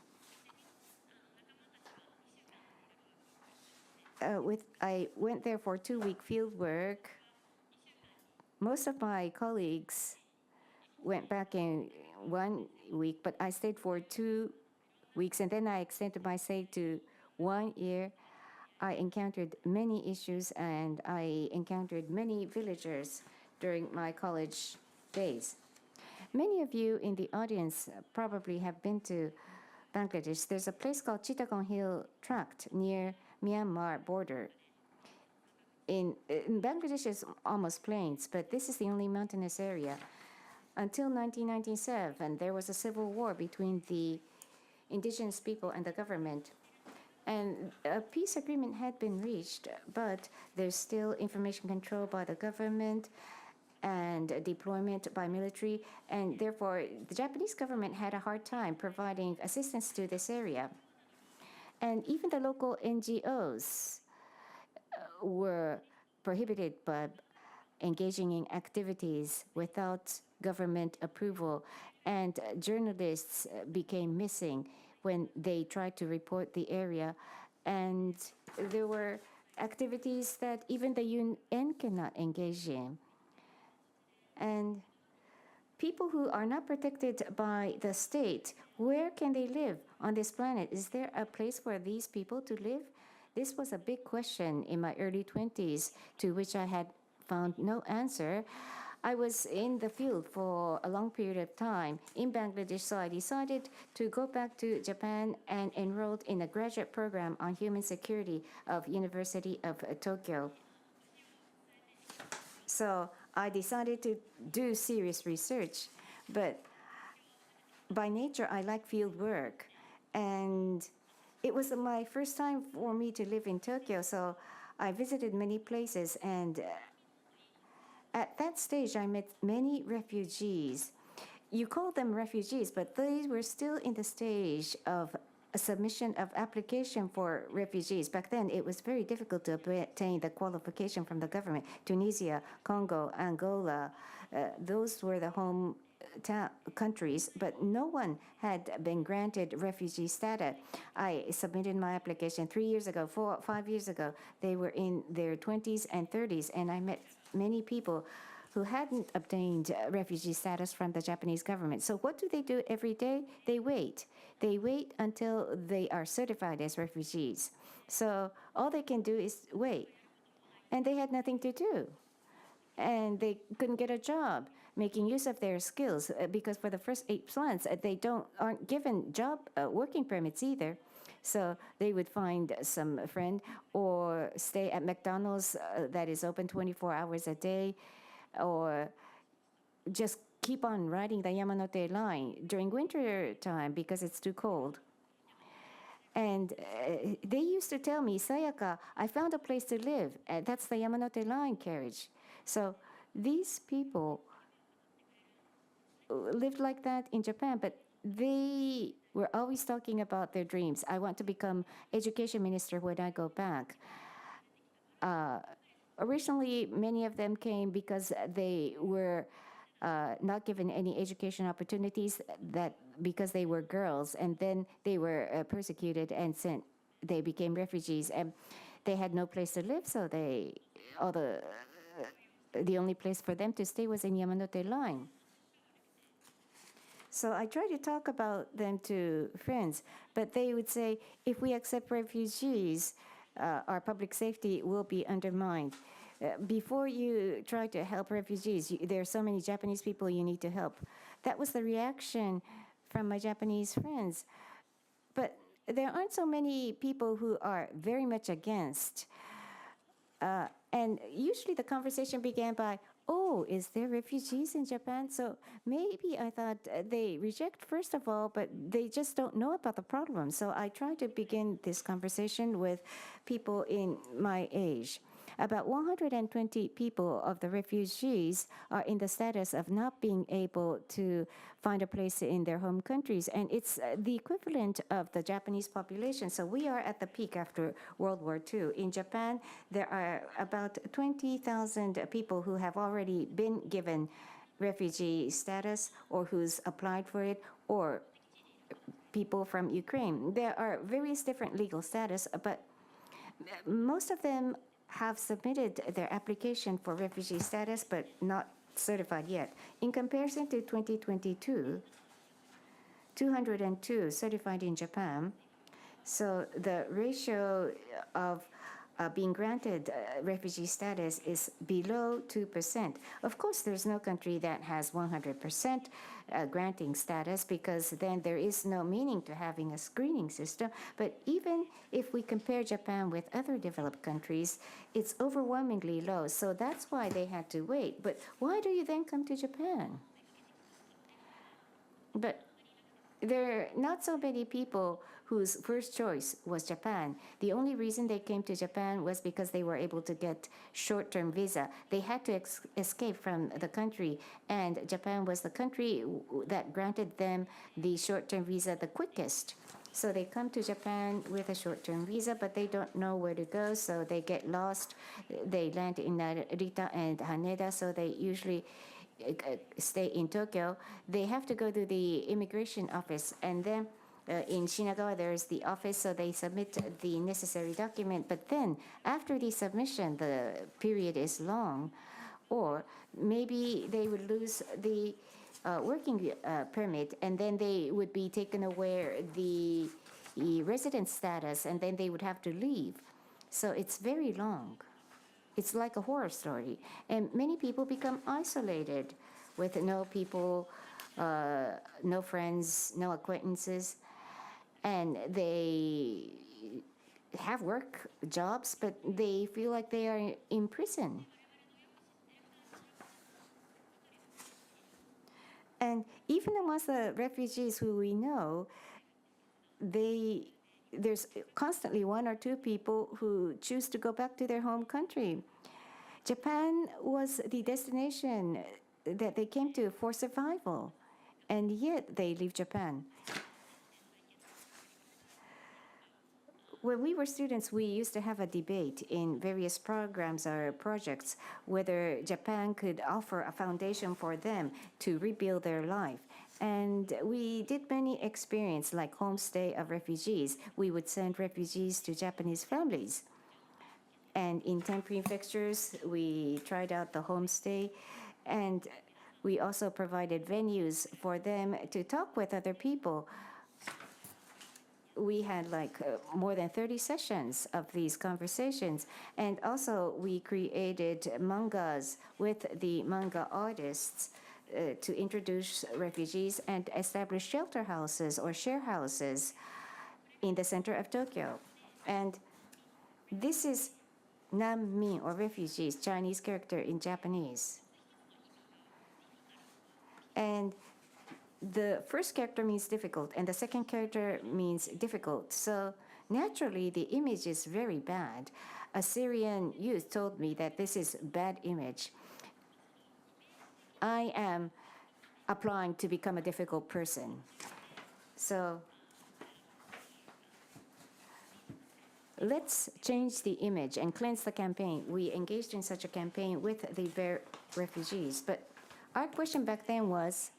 I went there for 2-week field work. Most of my colleagues went back in 1 week, but I stayed for 2 weeks, and then I extended my stay to 1 year. I encountered many issues, and I encountered many villagers during my college days. Many of you in the audience probably have been to Bangladesh. There's a place called Chittagong Hill Tract near Myanmar border. In Bangladesh is almost plains, but this is the only mountainous area. Until 1997, there was a civil war between the indigenous people and the government. And a peace agreement had been reached, but there's still information control by the government and deployment by military, and therefore the Japanese government had a hard time providing assistance to this area. And even the local NGOs were prohibited by engaging in activities without government approval, and journalists became missing when they tried to report the area, and there were activities that even the UN cannot engage in. And people who are not protected by the state, where can they live on this planet? Is there a place for these people to live? This was a big question in my early 20s, to which I had found no answer. I was in the field for a long period of time in Bangladesh, so I decided to go back to Japan and enrolled in a graduate program on human security of University of Tokyo. So I decided to do serious research, but by nature, I like field work. And it was my first time for me to live in Tokyo, so I visited many places. And at that stage, I met many refugees. You call them refugees, but they were still in the stage of a submission of application for refugees. Back then, it was very difficult to obtain the qualification from the government. Tunisia, Congo, Angola, those were the home countries, but no one had been granted refugee status. I submitted my application 3 years ago, 5 years ago. They were in their 20s and 30s, and I met many people who hadn't obtained refugee status from the Japanese government. So what do every day? They wait. They wait until they are certified as refugees. So all they can do is wait. And they had nothing to do. And they couldn't get a job making use of their skills because for the first 8 months, they aren't given job working permits either. So they would find some friend or stay at McDonald's that is open 24 hours a day, or just keep on riding the Yamanote line during winter time because it's too cold. And they used to tell me, Sayaka, I found a place to live. That's the Yamanote line carriage. So these people lived like that in Japan, but they were always talking about their dreams. I want to become education minister when I go back. Originally, many of them came because they were not given any education opportunities because they were girls, and then they were persecuted and they became refugees, and they had no place to live, so the only place for them to stay was in Yamanote line. So I tried to talk about them to friends, but they would say, if we accept refugees, our public safety will be undermined. Before you try to help refugees, there are so many Japanese people you need to help. That was the reaction from my Japanese friends. But there aren't so many people who are very much against. And usually the conversation began by, oh, is there refugees in Japan? So maybe I thought they reject first of all, but they just don't know about the problem. So I tried to begin this conversation with people in my age. About 120 people of the refugees are in the status of not being able to find a place in their home countries, and it's the equivalent of the Japanese population. So we are at the peak after World War II. In Japan, there are about 20,000 people who have already been given refugee status or who's applied for it, or people from Ukraine. There are various different legal status, but most of them have submitted their application for refugee status but not certified yet. In comparison to 2022, 202 certified in Japan. So the ratio of being granted refugee status is below 2%. Of course, there's no country that has 100% granting status, because then there is no meaning to having a screening system. But even if we compare Japan with other developed countries, it's overwhelmingly low. So that's why they had to wait. But why do you then come to Japan? But there are not so many people whose first choice was Japan. The only reason they came to Japan was because they were able to get short-term visa. They had to escape from the country, and Japan was the country that granted them the short-term visa the quickest. So they come to Japan with a short-term visa, but they don't know where to go, so they get lost. They land in Narita and Haneda, so they usually stay in Tokyo. They have to go to the immigration office, and then in Shinagawa there's the office, so they submit the necessary document. But then after the submission, the period is long, or maybe they would lose the working permit, and then they would be taken away the resident status, and then they would have to leave. So it's very long. It's like a horror story. And many people become isolated with no people, no friends, no acquaintances. And they have work jobs, but they feel like they are in prison. And even amongst the refugees who we know, there's constantly 1 or 2 people who choose to go back to their home country. Japan was the destination that they came to for survival, and yet they leave Japan. when we were students, we used to have a debate in various programs or projects whether Japan could offer a foundation for them to rebuild their life. And we did many experiences like homestay of refugees. We would send refugees to Japanese families. And in 10 prefectures, we tried out the homestay. And we also provided venues for them to talk with other people. We had like more than 30 sessions of these conversations. And also we created mangas with the manga artists to introduce refugees and establish shelter houses or share houses in the center of Tokyo. And this is Nanmin or refugees, Chinese character in Japanese. And the first character means difficult, and the second character means difficult. So naturally, the image is very bad. A Syrian youth told me that this is bad image. I am applying to become a difficult person. So let's change the image and cleanse the campaign. We engaged in such a campaign with the refugees. But our question back then was,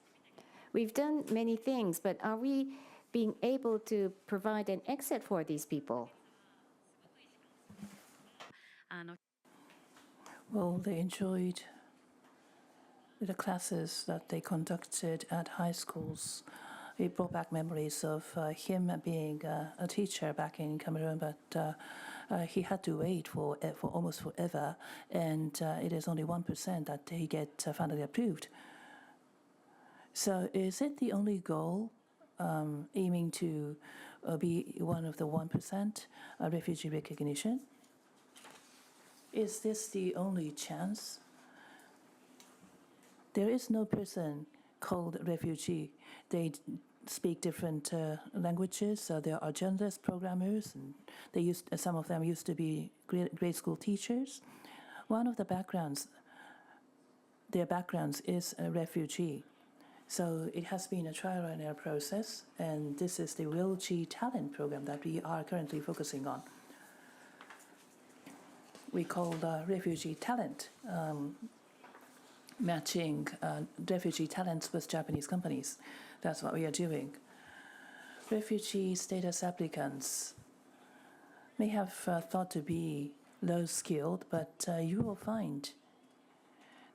we've done many things, but are we being able to provide an exit for these people? Well, they enjoyed the classes that they conducted at high schools. It brought back memories of him being a teacher back in Cameroon, but he had to wait for almost forever, and it is only 1% that he get finally approved. So is it the only goal, aiming to be one of the 1% refugee recognition? Is this the only chance? There is no person called refugee. They speak different languages. There are journalists, programmers, and some of them used to be grade school teachers. One of the their backgrounds is a refugee. So it has been a trial and error process, and this is the WELgee talent program that we are currently focusing on. We call refugee talent, matching refugee talents with Japanese companies. That's what we are doing. Refugee status applicants may have thought to be low-skilled, but you will find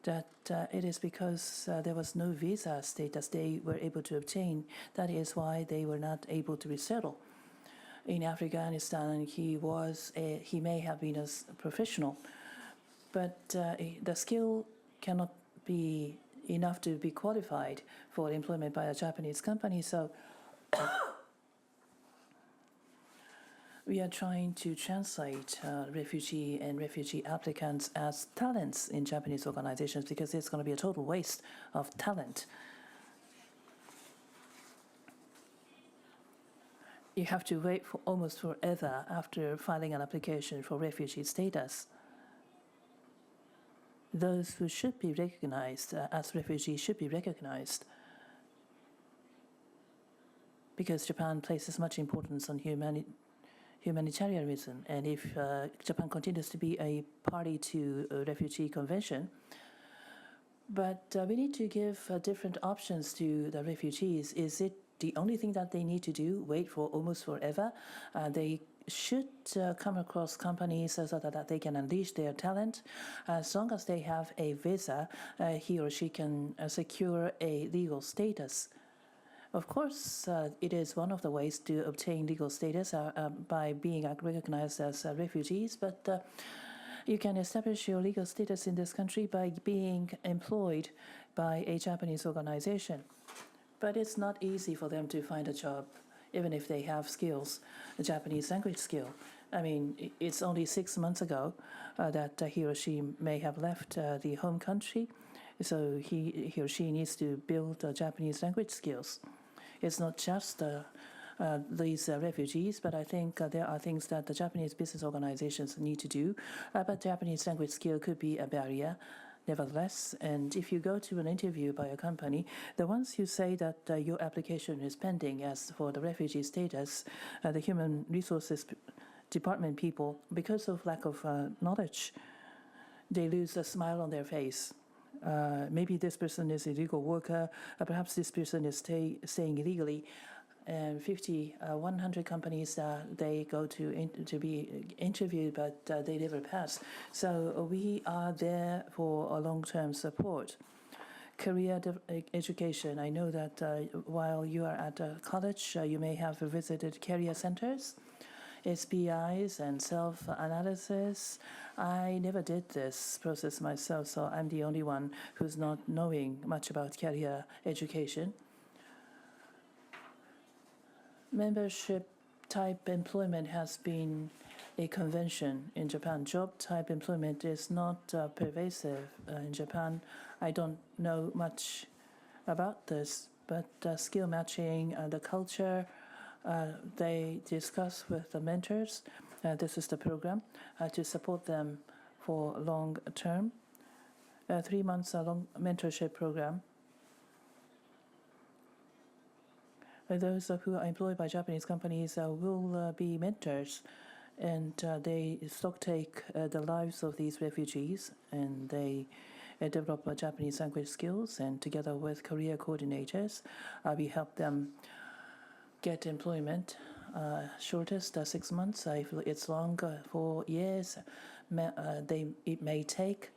that it is because there was no visa status they were able to obtain. That is why they were not able to resettle. In Afghanistan, he may have been a professional, but the skill cannot be enough to be qualified for employment by a Japanese company. So we are trying to translate refugee and refugee applicants as talents in Japanese organizations, because it's going to be a total waste of talent. You have to wait for almost forever after filing an application for refugee status. Those who should be recognized as refugees should be recognized, because Japan places much importance on humanitarianism, and if Japan continues to be a party to a refugee convention, but we need to give different options to the refugees. Is it the only thing that they need to do, wait for almost forever? They should come across companies so that they can unleash their talent. As long as they have a visa, he or she can secure a legal status. Of course, it is one of the ways to obtain legal status by being recognized as refugees, but you can establish your legal status in this country by being employed by a Japanese organization. But it's not easy for them to find a job, even if they have skills, a Japanese language skill. I mean, it's only 6 months ago that he or she may have left the home country, so he or she needs to build Japanese language skills. It's not just these refugees, but I think there are things that the Japanese business organizations need to do. But Japanese language skill could be a barrier, nevertheless. And if you go to an interview by a company, the ones you say that your application is pending as for the refugee status, the human resources department people, because of lack of knowledge, they lose a smile on their face. Maybe this person is a illegal worker, perhaps this person is staying illegally. And 100 companies, they go to be interviewed, but they never pass. So we are there for a long-term support. Career education. I know that while you are at college, you may have visited career centers, SPIs, and self-analysis. I never did this process myself, so I'm the only one who's not knowing much about career education. Membership type employment has been a convention in Japan. Job type employment is not pervasive in Japan. I don't know much about this, but skill matching, the culture, they discuss with the mentors. This is the program to support them for long term. 3 months long mentorship program. Those who are employed by Japanese companies will be mentors, and they stocktake the lives of these refugees, and they develop Japanese language skills, and together with career coordinators, we help them get employment. Shortest 6 months. If it's long, 4 years, it may take,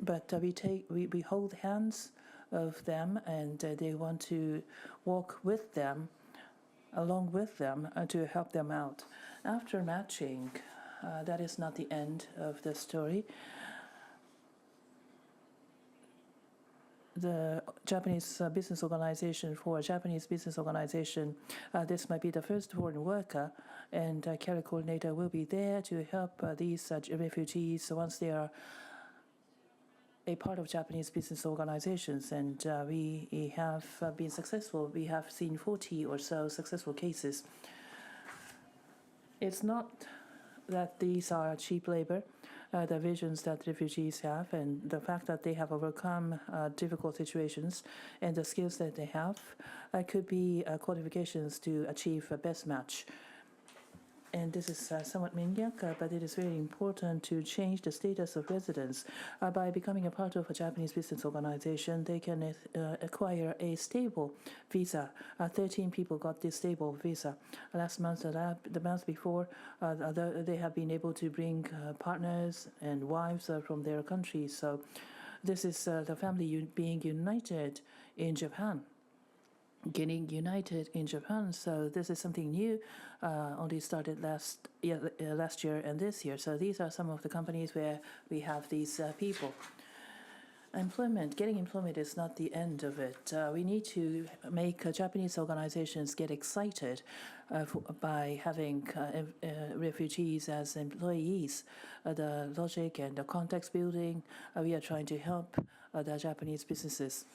but we hold hands of them, and they want to walk with them, along with them, to help them out. After matching, that is not the end of the story. The Japanese business organization, for a Japanese business organization, this might be the first foreign worker, and career coordinator will be there to help these refugees once they are a part of Japanese business organizations, and we have been successful. We have seen 40 or so successful cases. It's not that these are cheap labor. The visions that refugees have, and the fact that they have overcome difficult situations, and the skills that they have, could be qualifications to achieve a best match. And this is somewhat maniac, but it is very important to change the status of residents. By becoming a part of a Japanese business organization, they can acquire a stable visa. 13 people got this stable visa. Last month, the month before, they have been able to bring partners and wives from their countries. So this is the family being united in Japan. Getting united in Japan, so this is something new, only started last year and this year. So these are some of the companies where we have these people. Getting employment is not the end of it. We need to make Japanese organizations get excited by having refugees as employees. The logic and the context building, we are trying to help the Japanese businesses.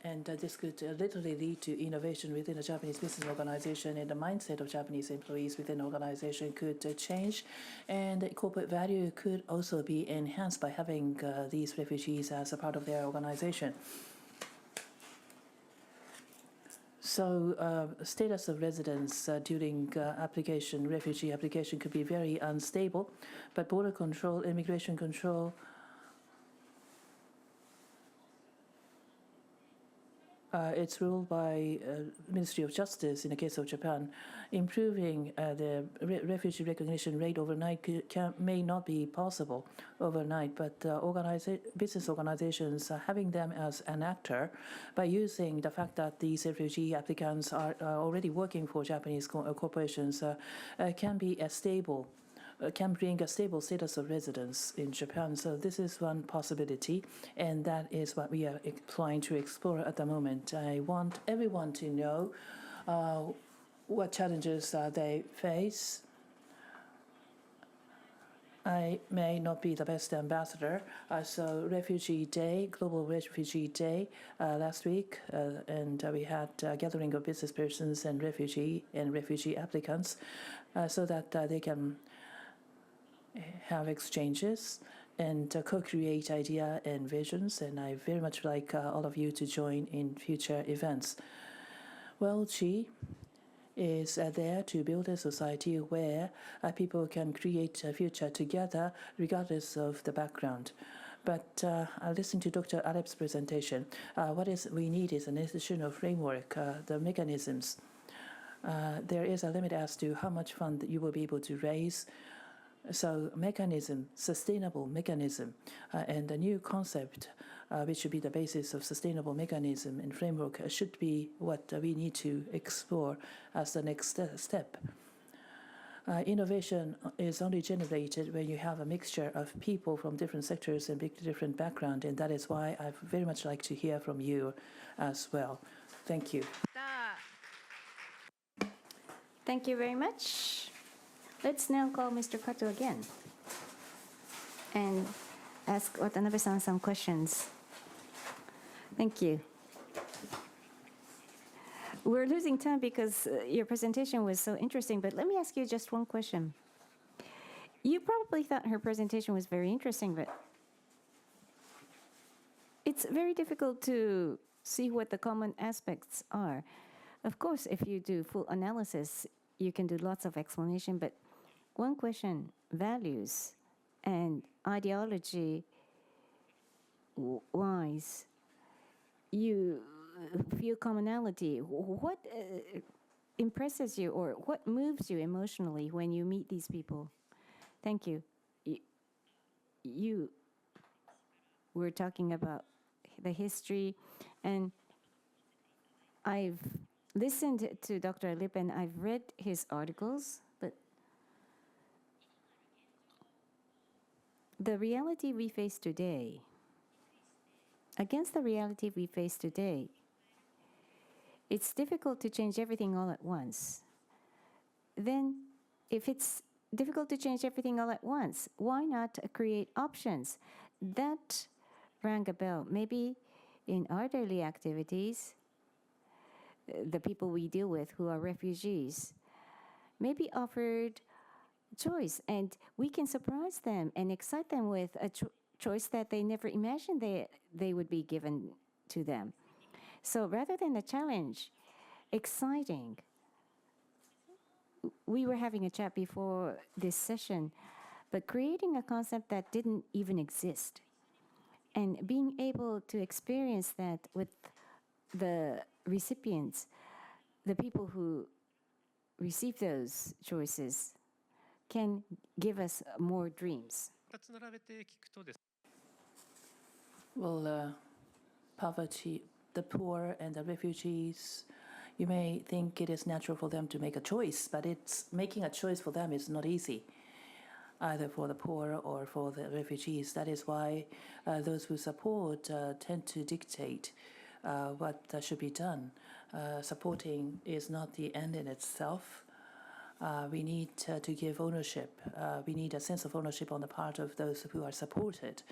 And this could literally lead to innovation within a Japanese business organization, and the mindset of Japanese employees within the organization could change, and the corporate value could also be enhanced by having these refugees as a part of their organization. So status of residence during refugee application could be very unstable, but border control, immigration control, it's ruled by Ministry of Justice in the case of Japan. Improving the refugee recognition rate overnight may not be possible overnight, but business organizations having them as an actor by using the fact that these refugee applicants are already working for Japanese corporations can bring a stable status of residence in Japan. So this is one possibility, and that is what we are trying to explore at the moment. I want everyone to know what challenges they face. I may not be the best ambassador. So Refugee Day, Global Refugee Day last week, and we had a gathering of business persons and refugee applicants so that they can have exchanges and co-create idea and visions, and I very much like all of you to join in future events. WELgee is there to build a society where people can create a future together regardless of the background. But listening to Dr. Alip's presentation, what we need is an institutional framework, the mechanisms. There is a limit as to how much fund you will be able to raise. So mechanism, sustainable mechanism, and a new concept, which should be the basis of sustainable mechanism and framework, should be what we need to explore as the next step. Innovation is only generated when you have a mixture of people from different sectors and different background, and that is why I very much like to hear from you as well. Thank you. Thank you very much. Let's now call Mr. Kato again and ask Watanabe-san some questions. Thank you. We're losing time because your presentation was so interesting, but let me ask you just one question. You probably thought her presentation was very interesting, but it's very difficult to see what the common aspects are. Of course, if you do full analysis, you can do lots of explanation, but one question, values and ideology wise, you feel commonality. What impresses you or what moves you emotionally when you meet these people? Thank you. You were talking about the history, and I've listened to Dr. Alip and I've read his articles, but the reality we face today, against the reality we face today, it's difficult to change everything all at once. Then, if it's difficult to change everything all at once, why not create options? That rang a bell. Maybe in our daily activities, the people we deal with who are refugees may be offered choice, and we can surprise them and excite them with a choice that they never imagined they would be given to them. So rather than a challenge, exciting. We were having a chat before this session, but creating a concept that didn't even exist and being able to experience that with the recipients, the people who receive those choices, can give us more dreams. 2つ並べて聞くとです Well, poverty, the poor and the refugees, you may think it is natural for them to make a choice, but making a choice for them is not easy, either for the poor or for the refugees. That is why those who support tend to dictate what should be done. Supporting is not the end in itself. We need to give ownership. We need a sense of ownership on the part of those who are supported.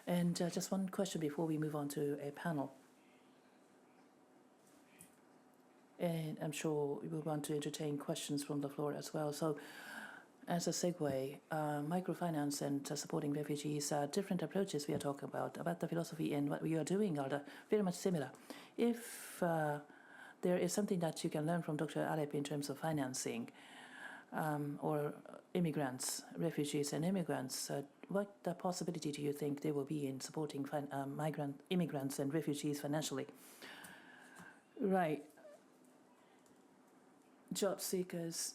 And just one question before we move on to a panel. And I'm sure we will want to entertain questions from the floor as well. So as a segue, microfinance and supporting refugees are different approaches we are talking about the philosophy and what we are doing are very much similar. If there is something that you can learn from Dr. Alip in terms of financing or immigrants, refugees and immigrants, what possibility do you think there will be in supporting immigrants and refugees financially? Right. Job seekers,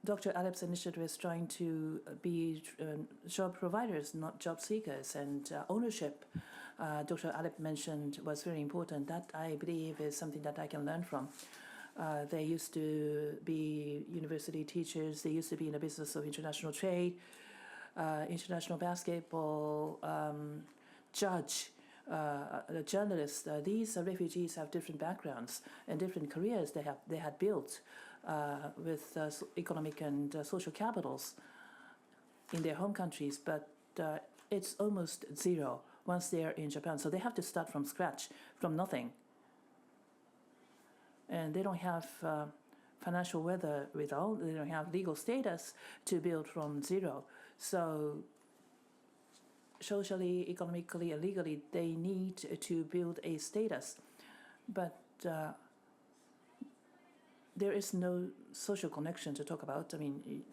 Dr. Alip's initiative is trying to be job providers, not job seekers, and ownership. Dr. Alip mentioned was very important. That, I believe, is something that I can learn from. They used to be university teachers. They used to be in the business of international trade, international basketball, judge, journalists. These refugees have different backgrounds and different careers they had built with economic and social capitals in their home countries, but it's almost zero once they're in Japan. So they have to start from scratch, from nothing. And they don't have financial wherewithal, they don't have legal status to build from zero. So socially, economically, and legally, they need to build a status. But there is no social connection to talk about. I mean,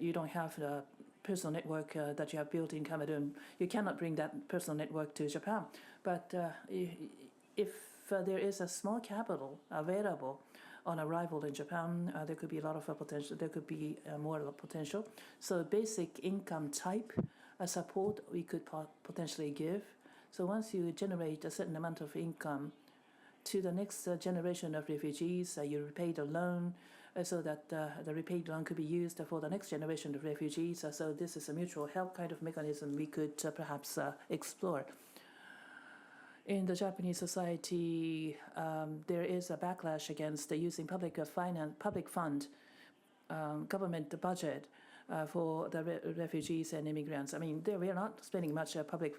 you don't have the personal network that you have built in Cameroon. You cannot bring that personal network to Japan. But if there is a small capital available on arrival in Japan, there could be a lot of potential. There could be more potential. So basic income type support we could potentially give. So once you generate a certain amount of income to the next generation of refugees, you repay the loan so that the repaid loan could be used for the next generation of refugees. So this is a mutual help kind of mechanism we could perhaps explore. In the Japanese society, there is a backlash against using public fund, government budget for the refugees and immigrants. I mean, we are not spending much public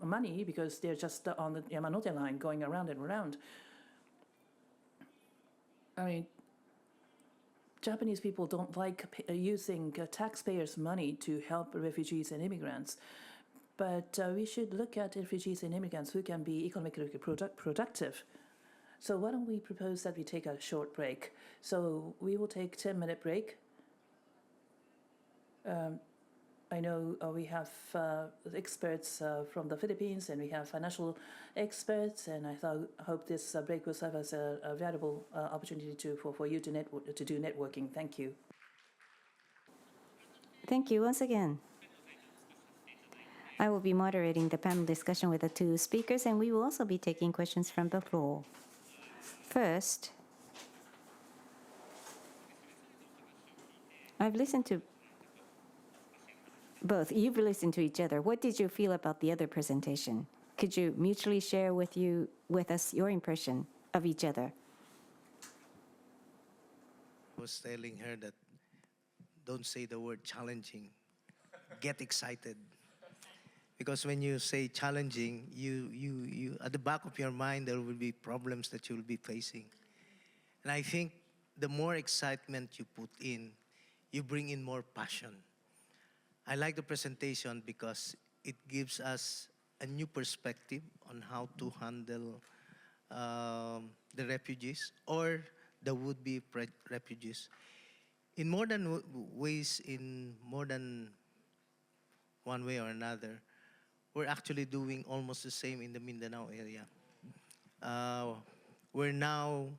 money because they're just on the Yamanote line going around and around. I mean, Japanese people don't like using taxpayers' money to help refugees and immigrants. But we should look at refugees and immigrants who can be economically productive. So why don't we propose that we take a short break? So we will take a 10-minute break. I know we have experts from the Philippines and we have financial experts, and I hope this break will serve as a valuable opportunity for you to do networking. Thank you. Thank you once again. I will be moderating the panel discussion with the two speakers, and we will also be taking questions from the floor. First, I've listened to both. You've listened to each other. What did you feel about the other presentation? Could you mutually share with us your impression of each other? I was telling her that don't say the word challenging. Get excited. Because when you say challenging, you at the back of your mind, there will be problems that you will be facing. And I think the more excitement you put in, you bring in more passion. I like the presentation because it gives us a new perspective on how to handle the refugees or the would-be refugees in more than ways, in more than one way or another. We're actually doing almost the same in the Mindanao area. We're now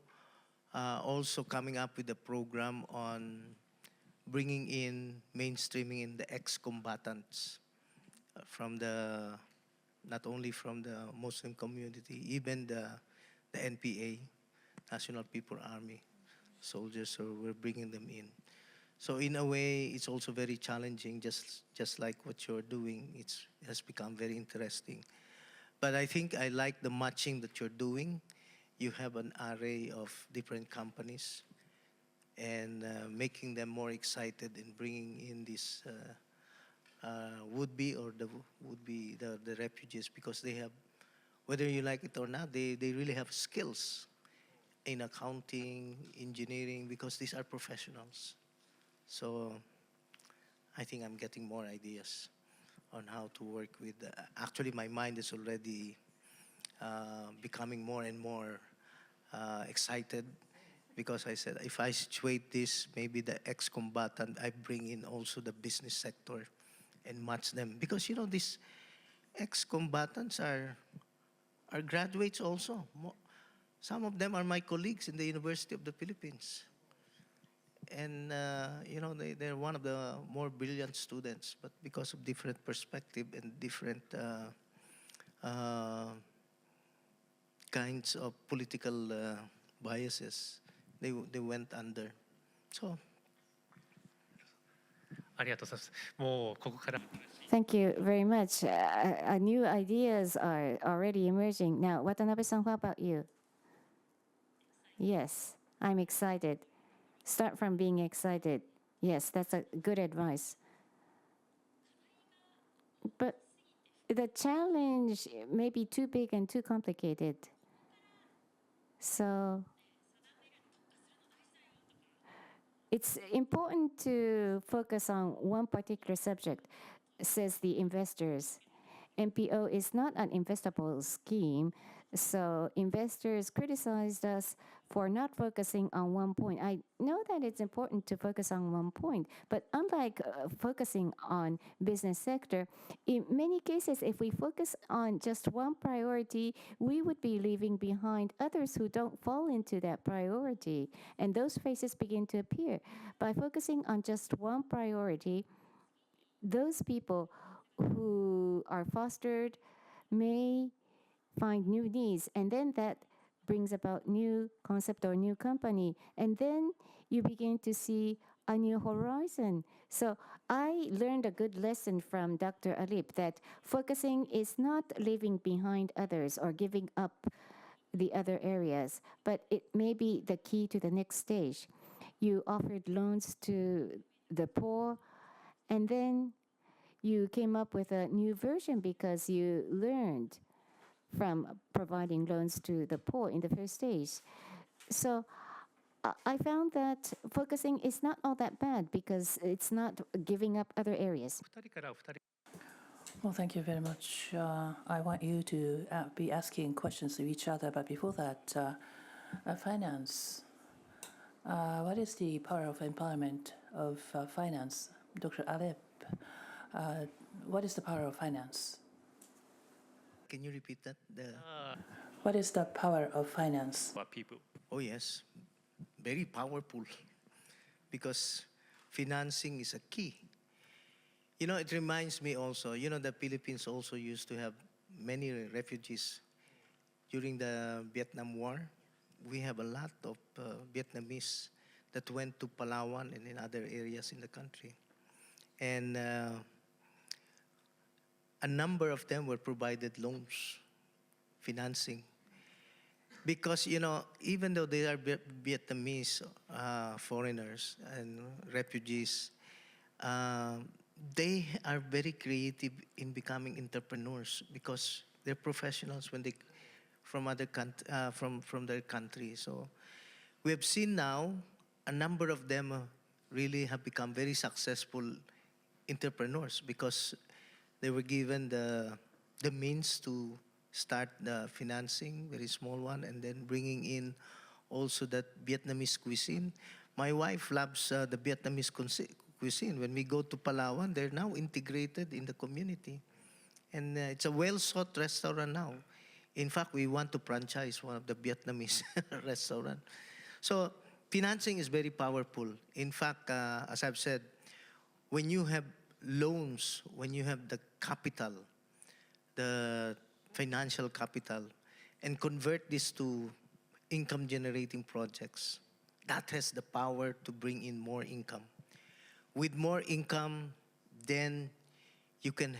also coming up with a program on bringing in, mainstreaming in the ex-combatants from the, not only from the Muslim community, even the NPA, National People Army soldiers, so we're bringing them in. So in a way, it's also very challenging, just like what you're doing. It has become very interesting. But I think I like the matching that you're doing. You have an array of different companies and making them more excited in bringing in these would-be the refugees, because they have, whether you like it or not, they really have skills in accounting, engineering, because these are professionals. So I think I'm getting more ideas on how to work with. Actually, my mind is already becoming more and more excited, because I said, if I situate this, maybe the ex-combatant, I bring in also the business sector and match them. Because, you know, these ex-combatants are graduates also. Some of them are my colleagues in the University of the Philippines. And, you know, they're one of the more brilliant students, but because of different perspective and different kinds of political biases, they went under. So. ありがとうございます。もうここから Thank you very much. New ideas are already emerging. Now, Watanabe-san, what about you? Yes, I'm excited. Start from being excited. Yes, that's a good advice. But the challenge may be too big and too complicated. So it's important to focus on one particular subject, says the investors. NPO is not an investable scheme. So investors criticized us for not focusing on one point. I know that it's important to focus on one point, but unlike focusing on business sector, in many cases, if we focus on just one priority, we would be leaving behind others who don't fall into that priority. And those faces begin to appear. By focusing on just one priority, those people who are fostered may find new needs, and then that brings about new concept or new company, and then you begin to see a new horizon. So I learned a good lesson from Dr. Alip that focusing is not leaving behind others or giving up the other areas, but it may be the key to the next stage. You offered loans to the poor, and then you came up with a new version because you learned from providing loans to the poor in the first stage. So I found that focusing is not all that bad because it's not giving up other areas. 2人から2人 Well, thank you very much. I want you to be asking questions to each other, but before that, finance. What is the power of empowerment of finance? Dr. Alip, what is the power of finance? Can you repeat that? What is the power of finance? people. Oh, yes. Very powerful. Because financing is a key. You know, it reminds me also, you know, the Philippines also used to have many refugees during the Vietnam War. We have a lot of Vietnamese that went to Palawan and in other areas in the country. And a number of them were provided loans, financing. Because, you know, even though they are Vietnamese foreigners and refugees, they are very creative in becoming entrepreneurs because they're professionals when they from their country. So we have seen now a number of them really have become very successful entrepreneurs because they were given the means to start the financing, very small one, and then bringing in also that Vietnamese cuisine. My wife loves the Vietnamese cuisine. When we go to Palawan, they're now integrated in the community. And it's a well-sought restaurant now. In fact, we want to franchise one of the Vietnamese restaurants. So financing is very powerful. In fact, as I've said, when you have loans, when you have the capital, the financial capital, and convert this to income-generating projects, that has the power to bring in more income. With more income, then you can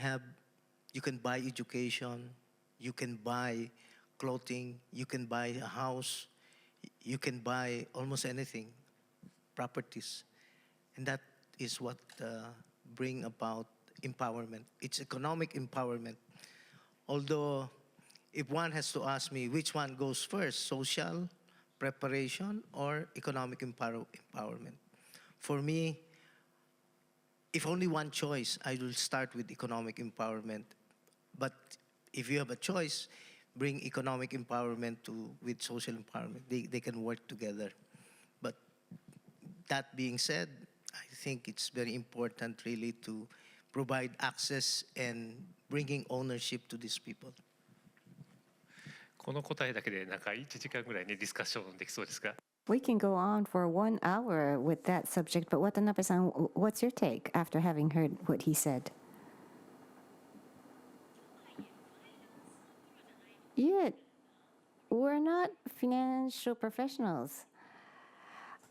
buy education, you can buy clothing, you can buy a house, you can buy almost anything, properties. And that is what bring about empowerment. It's economic empowerment. Although, if one has to ask me which one goes first, social preparation or economic empowerment, for me, if only one choice, I will start with economic empowerment. But if you have a choice, bring economic empowerment with social empowerment. They can work together. But that being said, I think it's very important really to provide access and bringing ownership to these people. この答えだけでなんか1時間ぐらいねディスカッションできそうですか We can go on for 1 hour with that subject, but Watanabe-san, what's your take after having heard what he said? Yet, we're not financial professionals.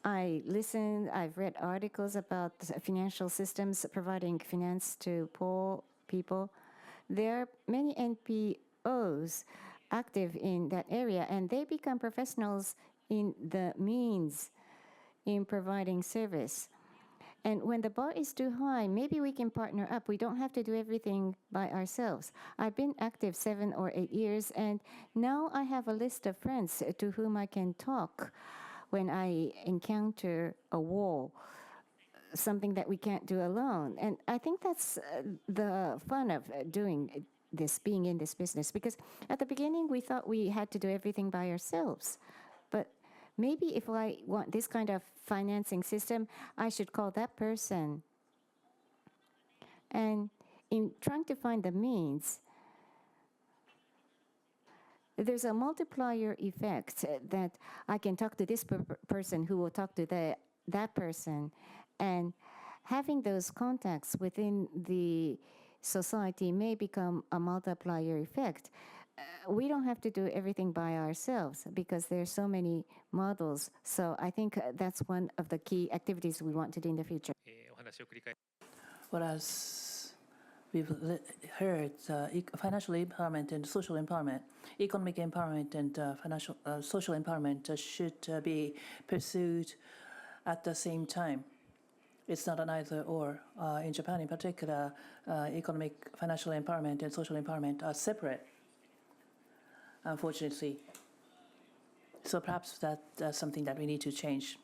I listened, I've read articles about financial systems providing finance to poor people. There are many NPOs active in that area, and they become professionals in the means in providing service. And when the bar is too high, maybe we can partner up. We don't have to do everything by ourselves. I've been active 7 or 8 years, and now I have a list of friends to whom I can talk when I encounter a wall, something that we can't do alone. And I think that's the fun of doing being in this business, because at the beginning we thought we had to do everything by ourselves. But maybe if I want this kind of financing system, I should call that person. And in trying to find the means, there's a multiplier effect that I can talk to this person who will talk to that person. And having those contacts within the society may become a multiplier effect. We don't have to do everything by ourselves because there's so many models. So I think that's one of the key activities we want to do in the future. お話を繰り返 Whereas we've heard financial empowerment and social empowerment, economic empowerment and social empowerment should be pursued at the same time. It's not an either or. In Japan in particular, economic, financial empowerment and social empowerment are separate, unfortunately. So perhaps that's something that we need to change.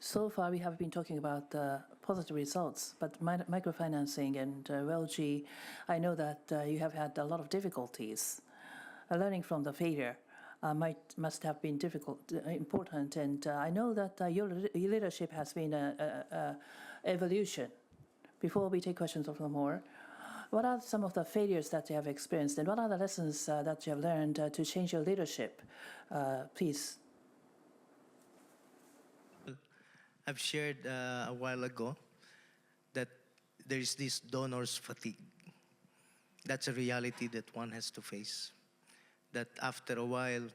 So far, we have been talking about positive results, but microfinancing and WELgee, I know that you have had a lot of difficulties. Learning from the failure must have been important, and I know that your leadership has been an evolution. Before we take questions from the floor, what are some of the failures that you have experienced, and what are the lessons that you have learned to change your leadership? Please. I've shared a while ago that there is this donor's fatigue. That's a reality that one has to face. That after a while,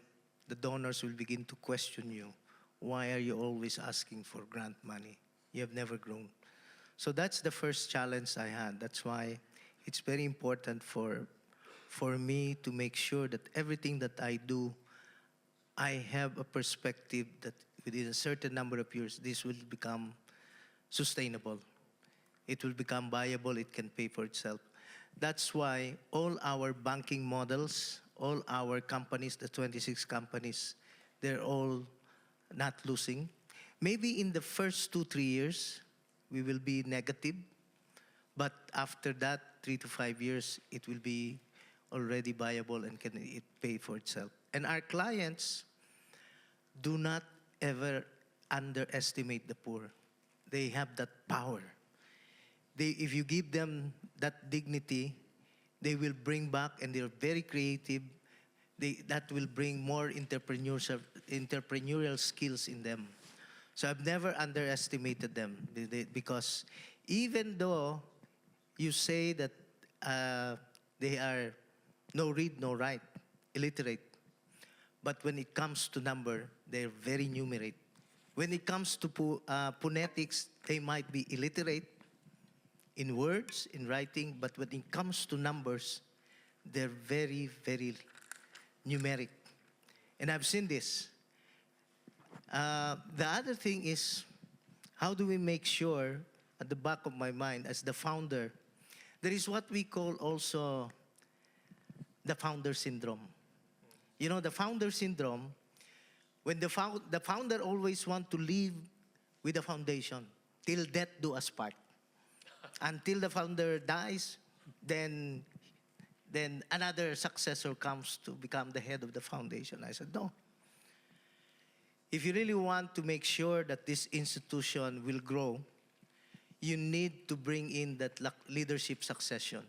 the donors will begin to question you. Why are you always asking for grant money? You have never grown. So that's the first challenge I had. That's why it's very important for me to make sure that everything that I do, I have a perspective that within a certain number of years, this will become sustainable. It will become viable. It can pay for itself. That's why all our banking models, all our companies, the 26 companies, they're all not losing. Maybe in the first 2-3 years, we will be negative. But after that, 3 to 5 years, it will be already viable and can it pay for itself. And our clients do not ever underestimate the poor. They have that power. If you give them that dignity, they will bring back, and they're very creative. That will bring more entrepreneurial skills in them. So I've never underestimated them because even though you say that they are no read, no write, illiterate, but when it comes to number, they're very numerate. When it comes to phonetics, they might be illiterate in words, in writing, but when it comes to numbers, they're very, very numeric. And I've seen this. The other thing is, how do we make sure, at the back of my mind, as the founder, there is what we call also the founder syndrome. You know, the founder syndrome, when the founder always wants to live with the foundation, till death do us part. Until the founder dies, then another successor comes to become the head of the foundation. I said, no. If you really want to make sure that this institution will grow, you need to bring in that leadership succession.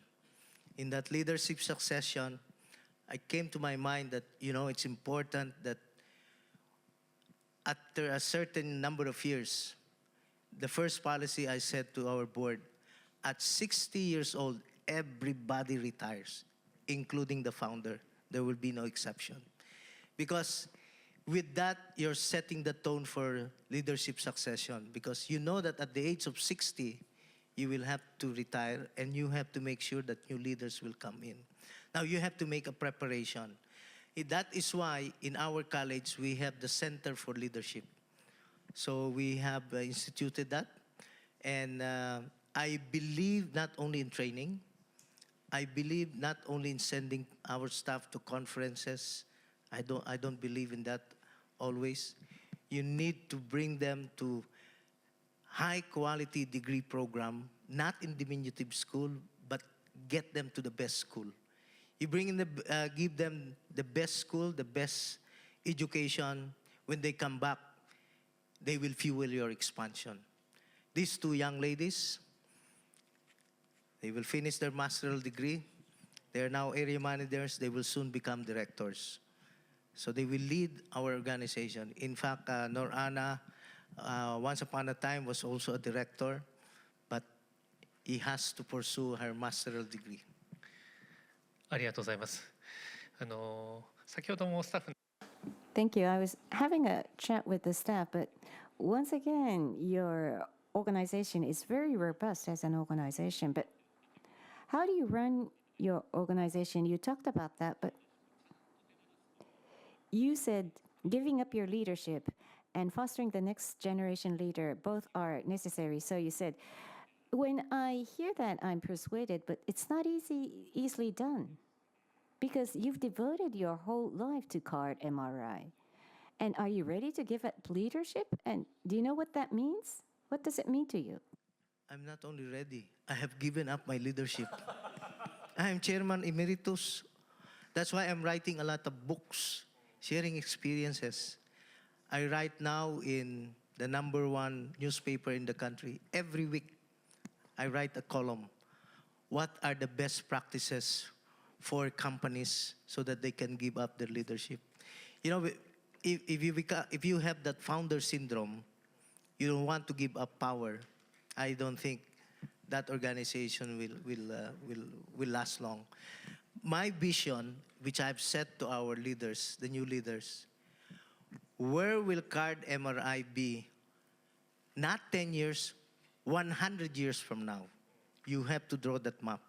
In that leadership succession, I came to my mind that, you know, it's important that after a certain number of years, the first policy I said to our board, at 60 years old, everybody retires, including the founder. There will be no exception. Because with that, you're setting the tone for leadership succession, because you know that at the age of 60, you will have to retire, and you have to make sure that new leaders will come in. Now, you have to make a preparation. That is why in our college, we have the Center for Leadership. So we have instituted that. And I believe not only in training, I believe not only in sending our staff to conferences. I don't believe in that always. You need to bring them to high quality degree program, not in diminutive school, but get them to the best school. You give them the best school, the best education. When they come back, they will fuel your expansion. These two young ladies, they will finish their master's degree. They are now area managers. They will soon become directors. So they will lead our organization. In fact, Norana, once upon a time, was also a director, but he has to pursue her master's degree. ありがとうございます。先ほどもスタッフ Thank you. I was having a chat with the staff, but once again, your organization is very robust as an organization. But how do you run your organization? You talked about that, but you said giving up your leadership and fostering the next generation leader both are necessary. So you said, when I hear that, I'm persuaded, but it's not easily done because you've devoted your whole life to CARD MRI. And are you ready to give up leadership? And do you know what that means? What does it mean to you? I'm not only ready, I have given up my leadership. I am chairman emeritus. That's why I'm writing a lot of books, sharing experiences. I write now in the #1 newspaper in the country. Every week, I write a column. What are the best practices for companies so that they can give up their leadership? You know, if you have that founder syndrome, you don't want to give up power, I don't think that organization will last long. My vision, which I've set to our leaders, the new leaders, where will CARD MRI be? Not 10 years, 100 years from now. You have to draw that map.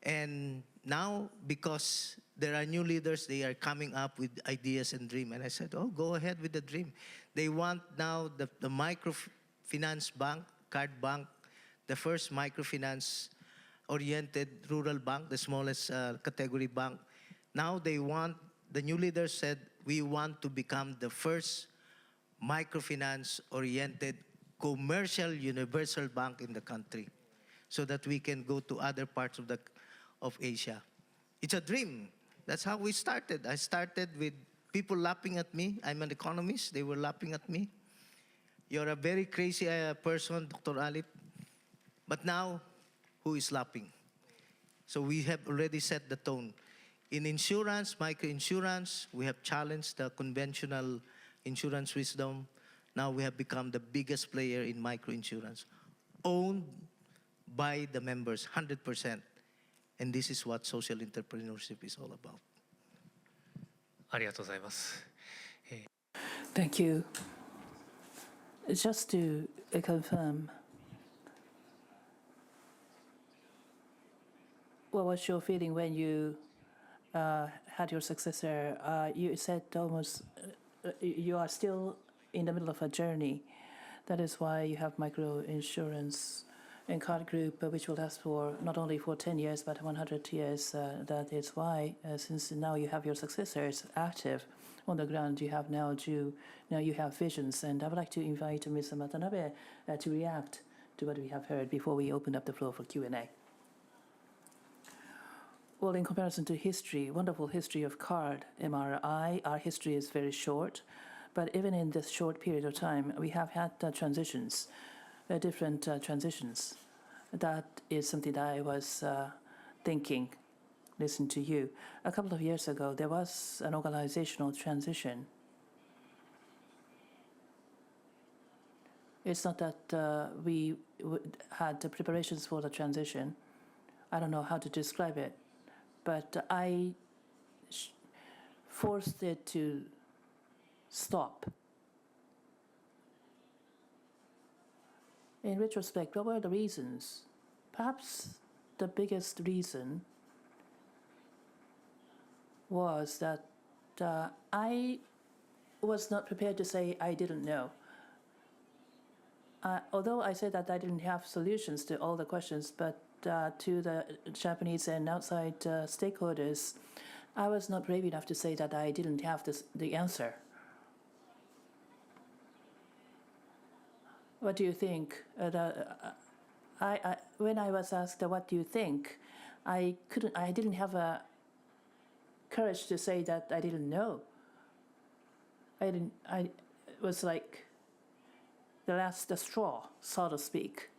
And now, because there are new leaders, they are coming up with ideas and dreams. And I said, oh, go ahead with the dream. They want now the microfinance bank, CARD Bank, the first microfinance-oriented rural bank, the smallest category bank. Now they want, the new leaders said, we want to become the first microfinance-oriented commercial universal bank in the country so that we can go to other parts of Asia. It's a dream. That's how we started. I started with people laughing at me. I'm an economist. They were laughing at me. You're a very crazy person, Dr. Alip. But now, who is laughing? So we have already set the tone. In insurance, microinsurance, we have challenged the conventional insurance wisdom. Now we have become the biggest player in microinsurance, owned by the members, 100%. And this is what social entrepreneurship is all about. ありがとうございます。Thank you. Just to confirm, what was your feeling when you had your successor? You said almost you are still in the middle of a journey. That is why you have microinsurance and card group, which will last for not only for 10 years, but 100 years. That is why, since now you have your successors active on the ground, you have now you have visions. And I would like to invite Ms. Watanabe to react to what we have heard before we open up the floor for Q&A. Well, in comparison to history, wonderful history of CARD MRI, our history is very short. But even in this short period of time, we have had transitions, different transitions. That is something that I was thinking, listening to you. A couple of years ago, there was an organizational transition. It's not that we had the preparations for the transition. I don't know how to describe it, but I forced it to stop. In retrospect, what were the reasons? Perhaps the biggest reason was that I was not prepared to say I didn't know. Although I said that I didn't have solutions to all the questions, but to the Japanese and outside stakeholders, I was not brave enough to say that I didn't have the answer. What do you think? when I was asked what do you think, I didn't have a courage to say that I didn't know. It was like the last straw, so to speak.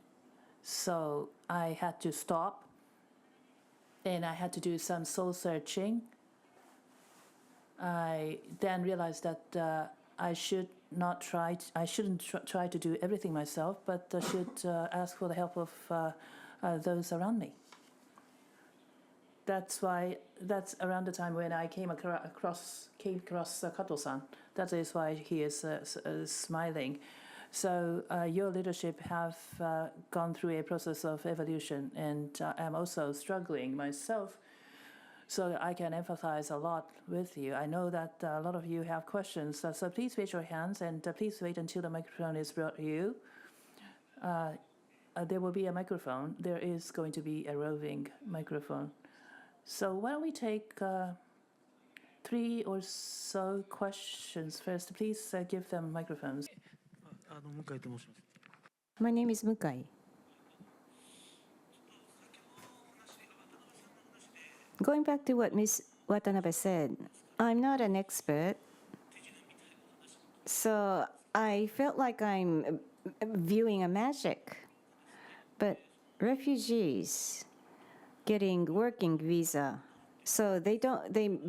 So I had to stop, and I had to do some soul searching. I then realized that I shouldn't try to do everything myself, but should ask for the help of those around me. That's around the time when I came across Kato-san. That is why he is smiling. So your leadership have gone through a process of evolution, and I'm also struggling myself. So I can empathize a lot with you. I know that a lot of you have questions, so please raise your hands, and please wait until the microphone is brought to you. There will be a microphone. There is going to be a roving microphone. So why don't we take 3 or so questions first? Please give them microphones. My name is Mukai. Going back to what Ms. Watanabe said, I'm not an expert, so I felt like I'm viewing a magic. But refugees getting working visa, so they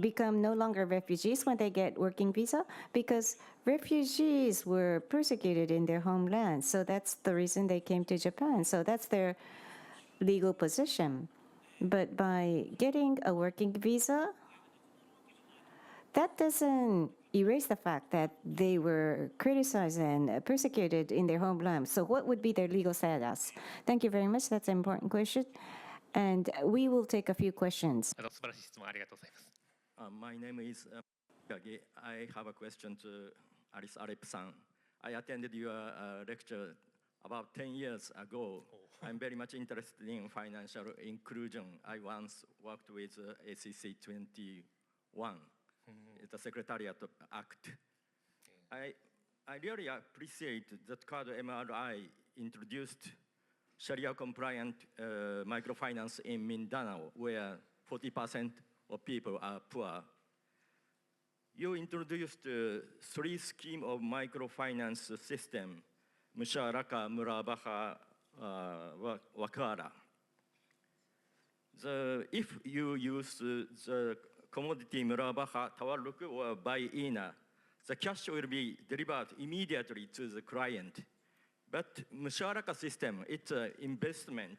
become no longer refugees when they get working visa, because refugees were persecuted in their homeland. So that's the reason they came to Japan. So that's their legal position. But by getting a working visa, that doesn't erase the fact that they were criticized and persecuted in their homeland. So what would be their legal status? Thank you very much. That's an important question. And we will take a few questions. 素晴らしい質問ありがとうございます。My name is Gagi. I have a question to Alice Alip-san. I attended your lecture about 10 years ago. I'm very much interested in financial inclusion. I once worked with ACC 21, the Secretariat Act. I really appreciate that CARD MRI introduced Sharia-compliant microfinance in Mindanao, where 40% of people are poor. You introduced 3 schemes of microfinance system, Musharaka, Murabaha, Wakala. If you use the commodity Murabaha, Tawarruk, or buy-in, the cash will be delivered immediately to the client. But Musharaka system, it's an investment.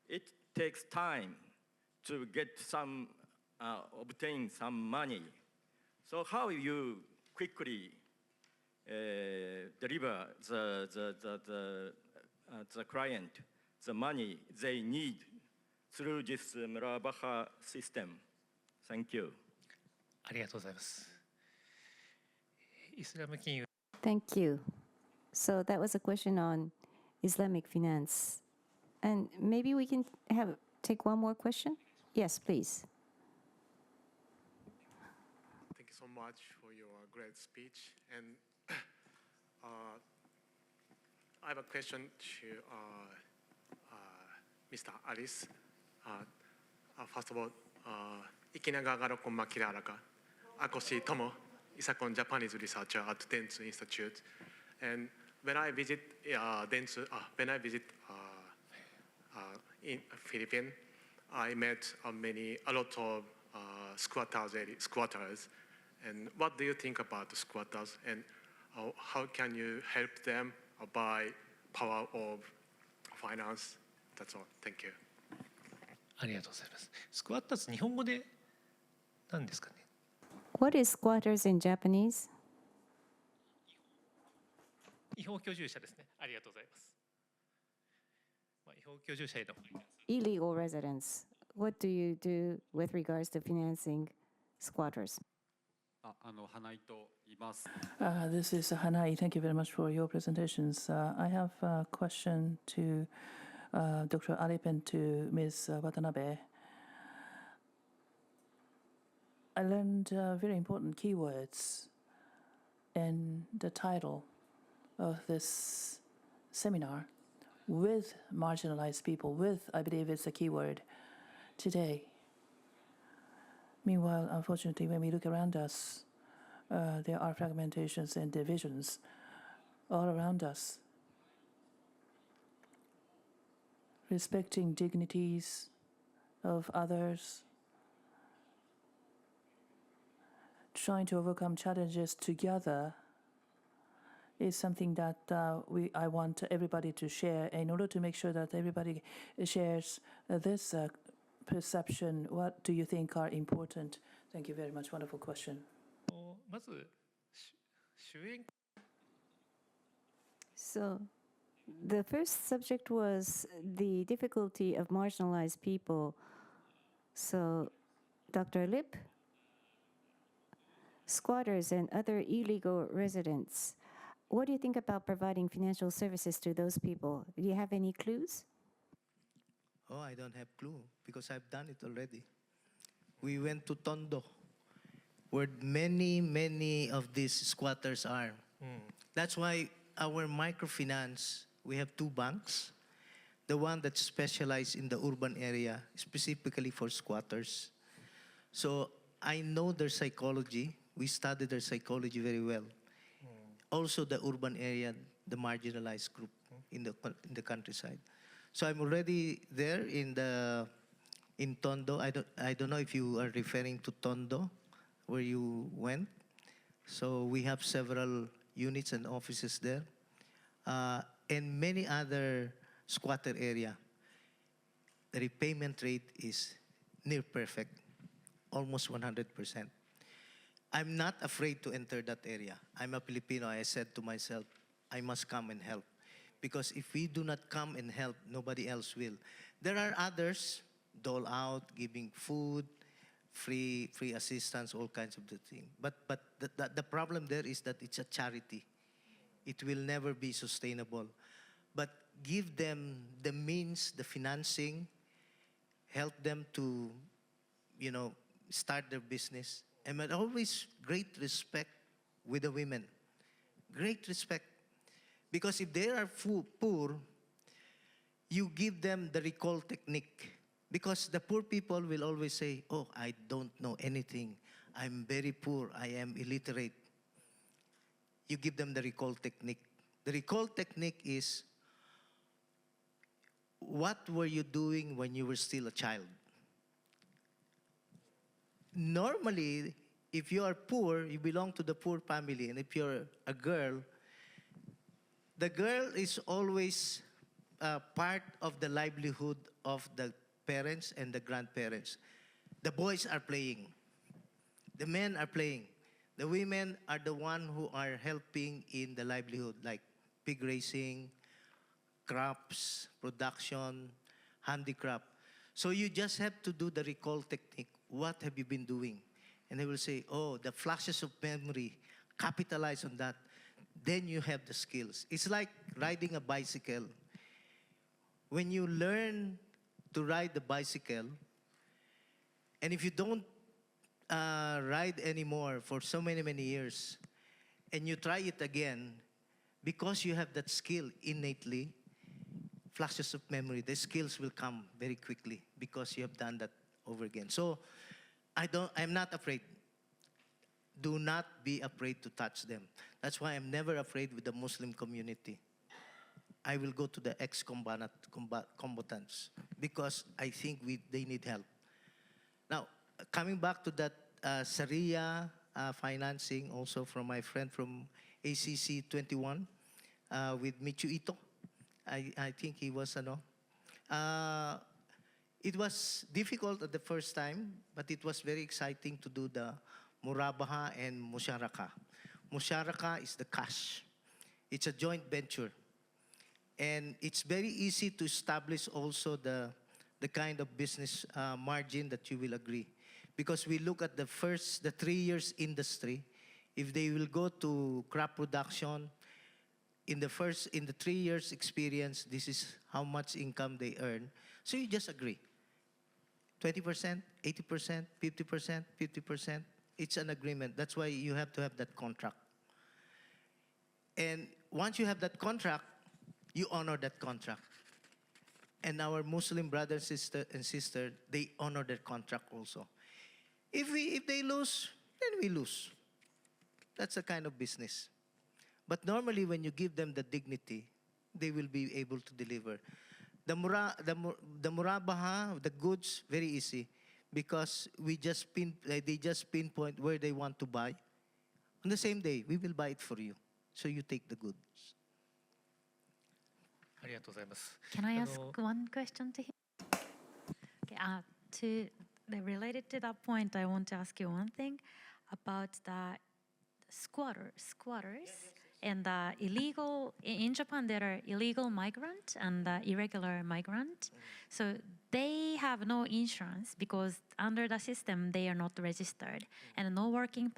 It takes time to get some, obtain some money. So how you quickly deliver the client the money they need through this Murabaha system? Thank you. ありがとうございます。イスラム金融 Thank you. So that was a question on Islamic finance. And maybe we can take one more question? Yes, please. Thank you so much for your great speech. And I have a question to Mr. Alice. First of all, Ikinagagaro Makiraraka, Akoshi Tomo, Isakon Japanese researcher at Dentsu Institute. And when I visit Dentsu, in Philippines, I met a lot of squatters. And what do you think about the squatters? And how can you help them by power of finance? That's all. Thank you. ありがとうございます。スクワッターズ日本語で何ですかね。What is squatters in Japanese? 違法居住者ですね。ありがとうございます。違法居住者への Illegal residents. What do you do with regards to financing squatters? This is Hanai. Thank you very much for your presentations. I have a question to Dr. Alip and to Ms. Watanabe. I learned very important keywords in the title of this seminar. with marginalized people, with, I believe it's a key word today. Meanwhile, unfortunately, when we look around us, there are fragmentations and divisions all around us. Respecting dignities of others, trying to overcome challenges together is something that I want everybody to share. In order to make sure that everybody shares this perception, what do you think are important? Thank you very much. Wonderful question. まず主演 So, the first subject was the difficulty of marginalized people. So, Dr. Alip, squatters and other illegal residents, what do you think about providing financial services to those people? Do you have any clues? Oh, I don't have clue because I've done it already. We went to Tondo, where many of these squatters are. That's why our microfinance, we have 2 banks. The one that's specialized in the urban area, specifically for squatters. So I know their psychology. We studied their psychology very well. Also the urban area, the marginalized group in the countryside. So I'm already there in Tondo. I don't know if you are referring to Tondo, where you went. So we have several units and offices there, and many other squatter area. The repayment rate is near perfect, almost 100%. I'm not afraid to enter that area. I'm a Filipino. I said to myself, I must come and help. Because if we do not come and help, nobody else will. There are others, dole out, giving food, free assistance, all kinds of the things. But the problem there is that it's a charity. It will never be sustainable. But give them the means, the financing, help them to, start their business. And with always great respect with the women. Great respect. Because if they are poor, you give them the recall technique. Because the poor people will always say, oh, I don't know anything. I'm very poor. I am illiterate. You give them the recall technique. The recall technique is, what were you doing when you were still a child? Normally, if you are poor, you belong to the poor family. And if you're a girl, the girl is always part of the livelihood of the parents and the grandparents. The boys are playing. The men are playing. The women are the one who are helping in the livelihood, like pig racing, crops, production, handicraft. So you just have to do the recall technique. What have you been doing? And they will say, oh, the flashes of memory, capitalize on that. Then you have the skills. It's like riding a bicycle. When you learn to ride the bicycle, and if you don't ride anymore for so many years, and you try it again, because you have that skill innately, flashes of memory, the skills will come very quickly because you have done that over again. So I'm not afraid. Do not be afraid to touch them. That's why I'm never afraid with the Muslim community. I will go to the ex-combatants because I think they need help. Now, coming back to that Sharia financing, also from my friend from ACC 21, with Michu Ito. I think he was, it was difficult at the first time, but it was very exciting to do the Murabaha and Musharaka. Musharaka is the cash. It's a joint venture. And it's very easy to establish also the kind of business margin that you will agree. Because we look at the 3 years industry, if they will go to crop production, in the 3 years experience, this is how much income they earn. So you just agree. 20%, 80%, 50%, 50%. It's an agreement. That's why you have to have that contract. And once you have that contract, you honor that contract. and our Muslim brothers and sister, they honor their contract also. If they lose, then we lose. That's a kind of business. But normally, when you give them the dignity, they will be able to deliver. The murabaha, the goods, very easy, because they just pinpoint where they want to buy. On the same day, we will buy it for you, so you take the goods. ありがとうございます。 Can I ask one question to him? Okay, related to that point, I want to ask you one thing about the squatters and the illegal. In Japan, there are illegal migrant and irregular migrant. So they have no insurance because under the system they are not registered and no working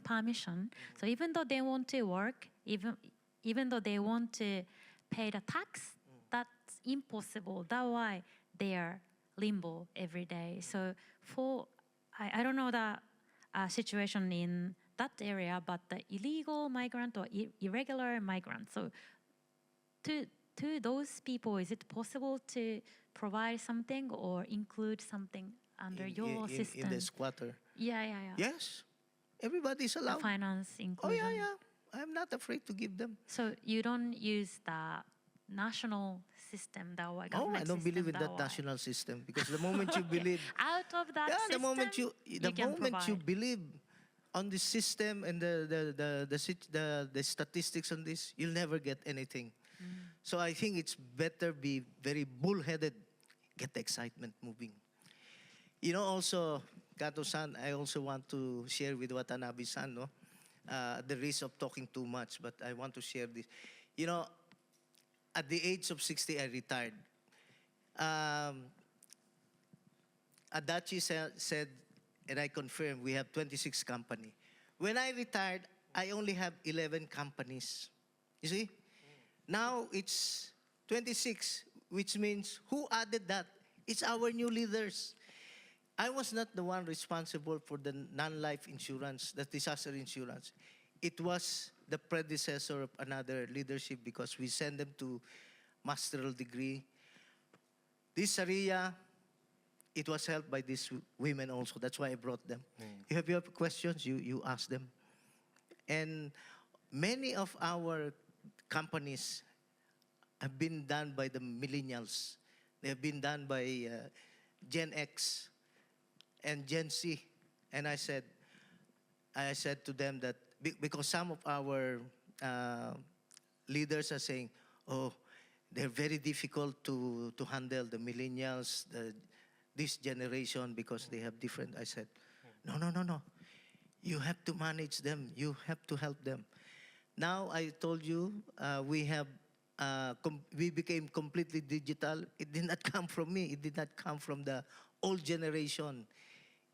permission. So even though they want to work, even though they want to pay the tax, that's impossible. That's why they are limbo every day. So I don't know the situation in that area, but the illegal migrant or irregular migrant. So to those people, is it possible to provide something or include something under your system? In the squatter? Yeah. Yes. Everybody's allowed. The finance inclusion. Oh, yeah. I'm not afraid to give them. So you don't use the national system, the government system? Oh, I don't believe in that national system, because the moment you believe out of that system, the moment you believe on the system and the statistics on this, you'll never get anything. So I think it's better be very bullheaded, get the excitement moving. You know, also, Kato-san, I also want to share with Watanabe-san, no? The risk of talking too much, but I want to share this. You know, at the age of 60, I retired. Adachi said, and I confirm, we have 26 companies. When I retired, I only have 11 companies. You see? Now it's 26, which means who added that? It's our new leaders. I was not the one responsible for the non-life insurance, the disaster insurance. It was the predecessor of another leadership, because we send them to master's degree. This area, it was helped by these women also. That's why I brought them. If you have questions, you ask them. And many of our companies have been done by the millennials. They have been done by Gen X and Gen Z. And I said to them that, because some of our leaders are saying, oh, they're very difficult to handle, the millennials, this generation, because they have different. I said, no. You have to manage them. You have to help them. Now I told you, we became completely digital. It did not come from me. It did not come from the old generation.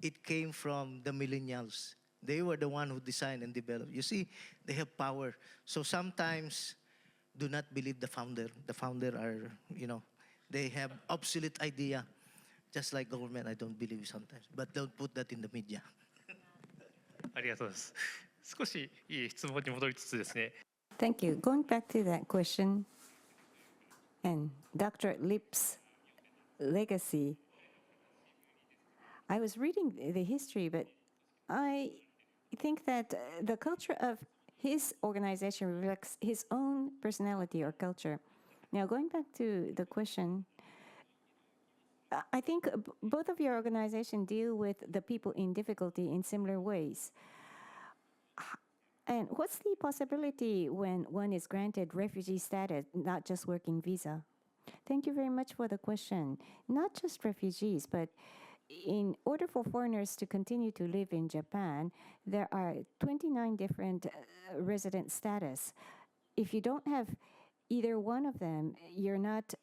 It came from the millennials. They were the one who designed and developed. You see, they have power. So sometimes, do not believe the founder. The founder are, they have obsolete idea. Just like government, I don't believe sometimes. But don't put that in the media. ありがとうございます。少しいい質問に戻りつつですね。 Thank you. Going back to that question and Dr. Alip's legacy, I was reading the history, but I think that the culture of his organization reflects his own personality or culture. Now, going back to the question, I think both of your organizations deal with the people in difficulty in similar ways. And what's the possibility when one is granted refugee status, not just working visa? Thank you very much for the question. Not just refugees, but in order for foreigners to continue to live in Japan, there are 29 different resident status. If you don't have either one of them, you're not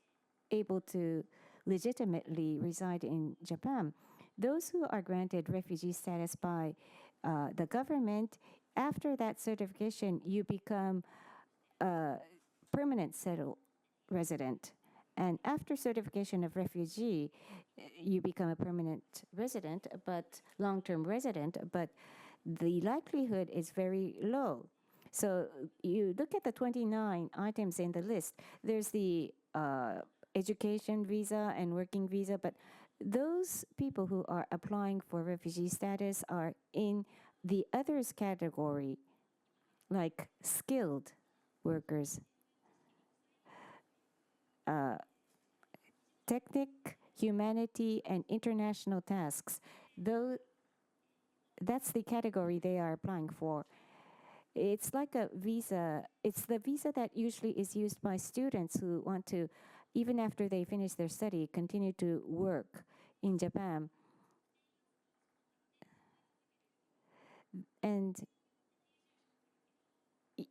able to legitimately reside in Japan. Those who are granted refugee status by the government, after that certification, you become a permanent settled resident. And after certification of refugee, you become a permanent resident, but long-term resident, but the likelihood is very low. So you look at the 29 items in the list. There's the education visa and working visa, but those people who are applying for refugee status are in the others category, like skilled workers, technic, humanity, and international tasks. Though that's the category they are applying for. It's like a visa. It's the visa that usually is used by students who want to, even after they finish their study, continue to work in Japan. And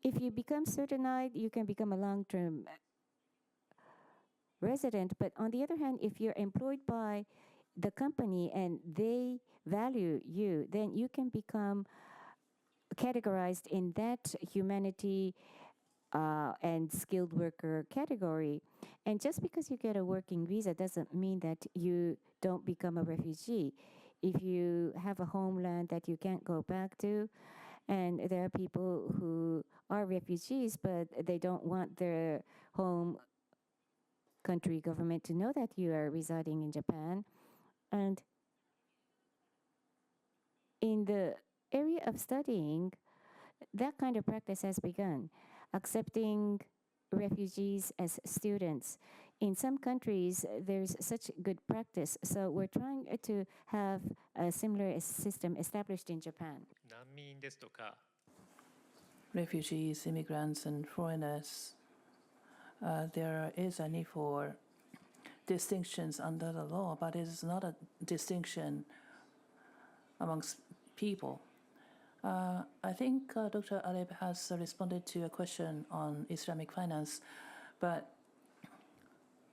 if you become certified, you can become a long-term resident. But on the other hand, if you're employed by the company and they value you, then you can become categorized in that humanity and skilled worker category. And just because you get a working visa doesn't mean that you don't become a refugee. If you have a homeland that you can't go back to, and there are people who are refugees, but they don't want their home country government to know that you are residing in Japan. And in the area of studying, that kind of practice has begun, accepting refugees as students. In some countries, there's such good practice, so we're trying to have a similar system established in Japan. 難民ですとか Refugees, immigrants, and foreigners, there is a need for distinctions under the law, but it is not a distinction amongst people. I think Dr. Alip has responded to a question on Islamic finance, but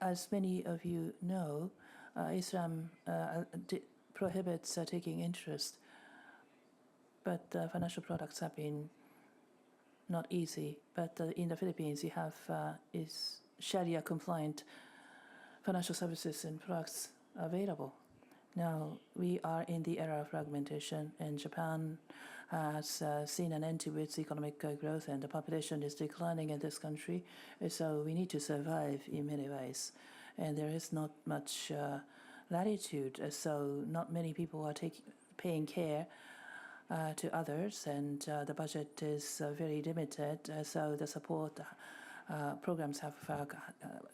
as many of you know, Islam prohibits taking interest, but financial products have been not easy. But in the Philippines, you have is Sharia-compliant financial services and products available. Now, we are in the era of fragmentation, and Japan has seen an end to its economic growth, and the population is declining in this country. So we need to survive in many ways. And there is not much latitude, so not many people are paying care to others, and the budget is very limited. So the support programs have,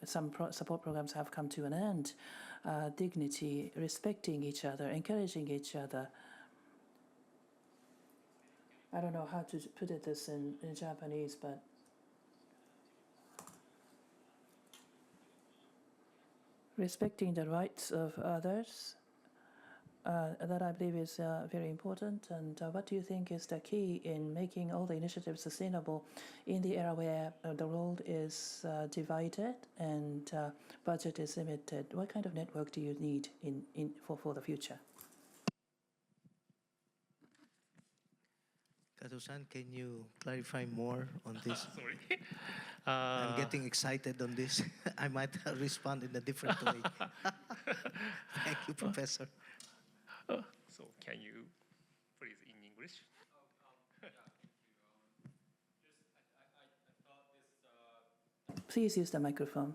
support programs have come to an end. Dignity, respecting each other, encouraging each other. I don't know how to put it this in Japanese, but respecting the rights of others, that I believe is very important. And what do you think is the key in making all the initiatives sustainable in the era where the world is divided and budget is limited? What kind of network do you need for the future? Kato-san, can you clarify more on this? Sorry. I'm getting excited on this. I might respond in a different way. Thank you, Professor. So can you please in English? Please use the microphone.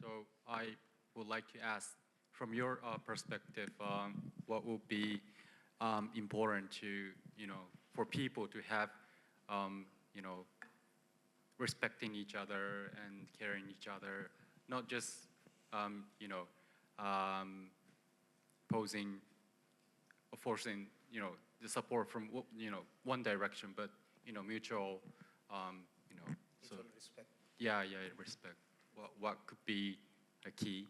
So I would like to ask, from your perspective, what would be important to, for people to have, respecting each other and caring each other, not just, posing, or forcing, the support from, one direction, but, mutual, so, Mutual respect. Yeah, respect. What could be a key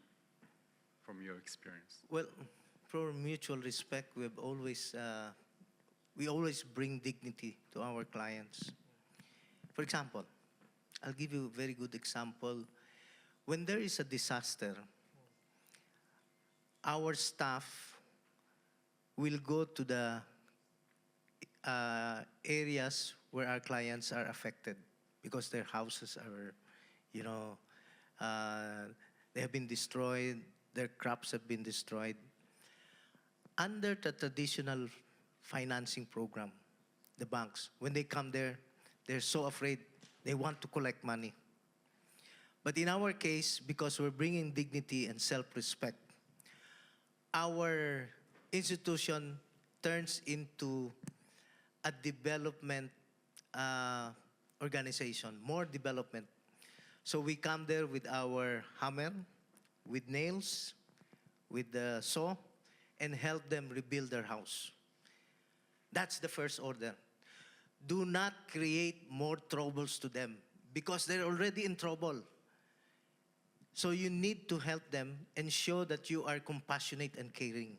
from your experience? Well, for mutual respect, we always bring dignity to our clients. For example, I'll give you a very good example. When there is a disaster, our staff will go to the areas where our clients are affected because their houses are, they have been destroyed, their crops have been destroyed. under the traditional financing program, the banks, when they come there, they're so afraid they want to collect money. But in our case, because we're bringing dignity and self-respect, our institution turns into a development organization, more development. So we come there with our hammer, with nails, with the saw, and help them rebuild their house. That's the first order. Do not create more troubles to them because they're already in trouble. So you need to help them and show that you are compassionate and caring.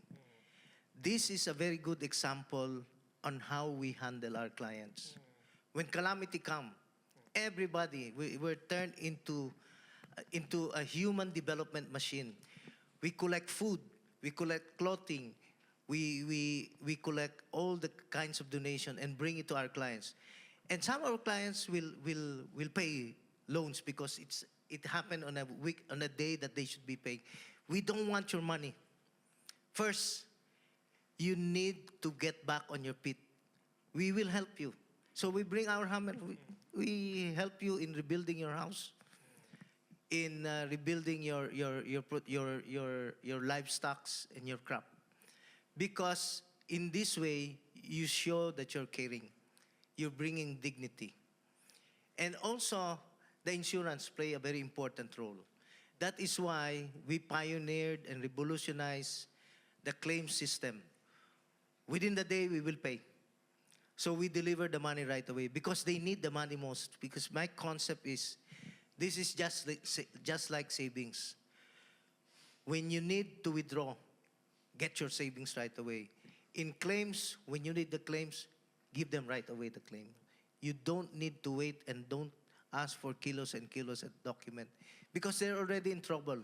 This is a very good example on how we handle our clients. When calamity comes, everybody, we're turned into a human development machine. We collect food, we collect clothing, we collect all the kinds of donation and bring it to our clients. And some of our clients will pay loans because it happened on a day that they should be paying. We don't want your money. First, you need to get back on your feet. We will help you. So we bring our hammer. We help you in rebuilding your house, in rebuilding your livestock and your crop. Because in this way, you show that you're caring. You're bringing dignity. And also, the insurance play a very important role. That is why we pioneered and revolutionized the claim system. Within the day, we will pay. So we deliver the money right away because they need the money most. Because my concept is, this is just like savings. When you need to withdraw, get your savings right away. In claims, when you need the claims, give them right away the claim. You don't need to wait and don't ask for kilos and kilos of document because they're already in trouble.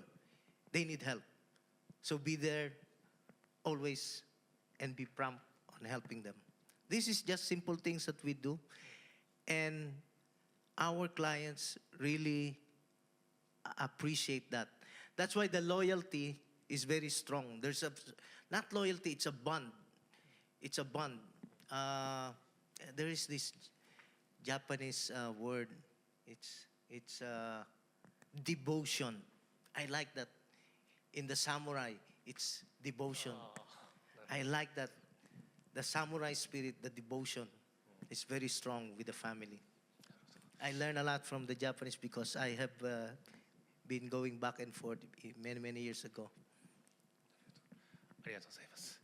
They need help. So be there always and be prompt on helping them. This is just simple things that we do. And our clients really appreciate that. That's why the loyalty is very strong. There's not loyalty, it's a bond. It's a bond. There is this Japanese word. It's devotion. I like that. In the samurai, it's devotion. I like that. The samurai spirit, the devotion, is very strong with the family. I learned a lot from the Japanese because I have been going back and forth many, many years ago. ありがとうございます。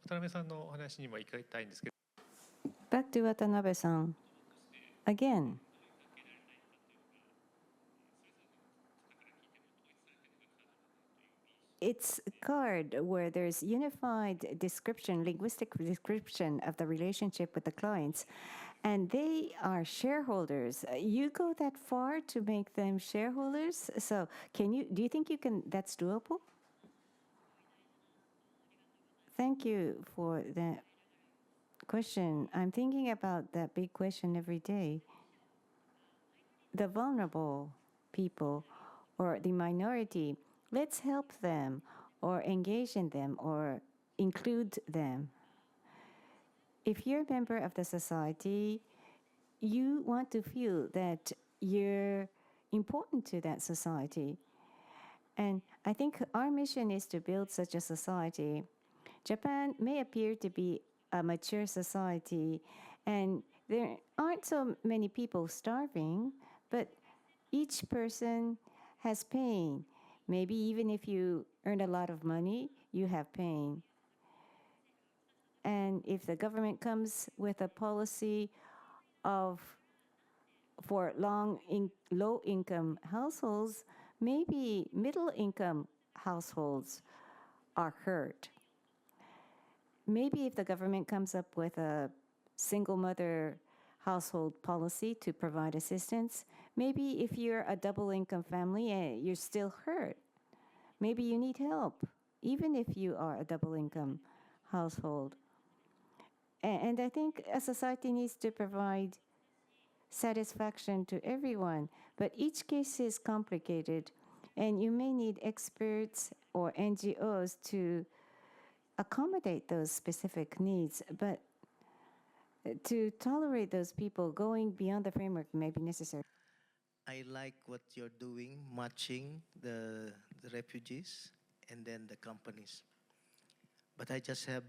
渡辺さんのお話にも伺いたいんですけど。 Back to Watanabe-san. Again, it's CARD where there's unified description, linguistic description of the relationship with the clients, and they are shareholders. You go that far to make them shareholders? So do you think that's doable? Thank you for that question. I'm thinking about that big question every day. The vulnerable people or the minority, let's help them or engage in them or include them. If you're a member of the society, you want to feel that you're important to that society. And I think our mission is to build such a society. Japan may appear to be a mature society, and there aren't so many people starving, but each person has pain. Maybe even if you earn a lot of money, you have pain. And if the government comes with a policy for low-income households, maybe middle-income households are hurt. Maybe if the government comes up with a single mother household policy to provide assistance, maybe if you're a double income family, you're still hurt. Maybe you need help, even if you are a double income household. And I think a society needs to provide satisfaction to everyone, but each case is complicated, and you may need experts or NGOs to accommodate those specific needs, but to tolerate those people going beyond the framework may be necessary. I like what you're doing, matching the refugees and then the companies. But I just have,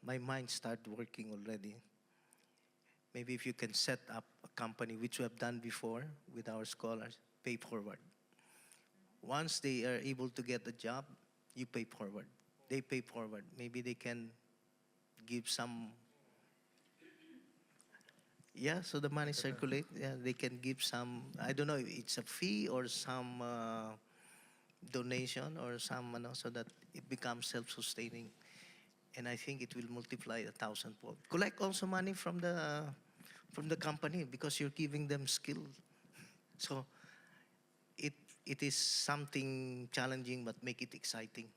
my mind started working already. Maybe if you can set up a company, which we have done before with our scholars, pay forward. Once they are able to get a job, you pay forward. They pay forward. Maybe they can give some, yeah, so the money circulate. Yeah, they can give some, I don't know if it's a fee or some donation or some, so that it becomes self-sustaining. And I think it will multiply 1,000-fold. Collect also money from the company because you're giving them skill. So it is something challenging, but make it exciting.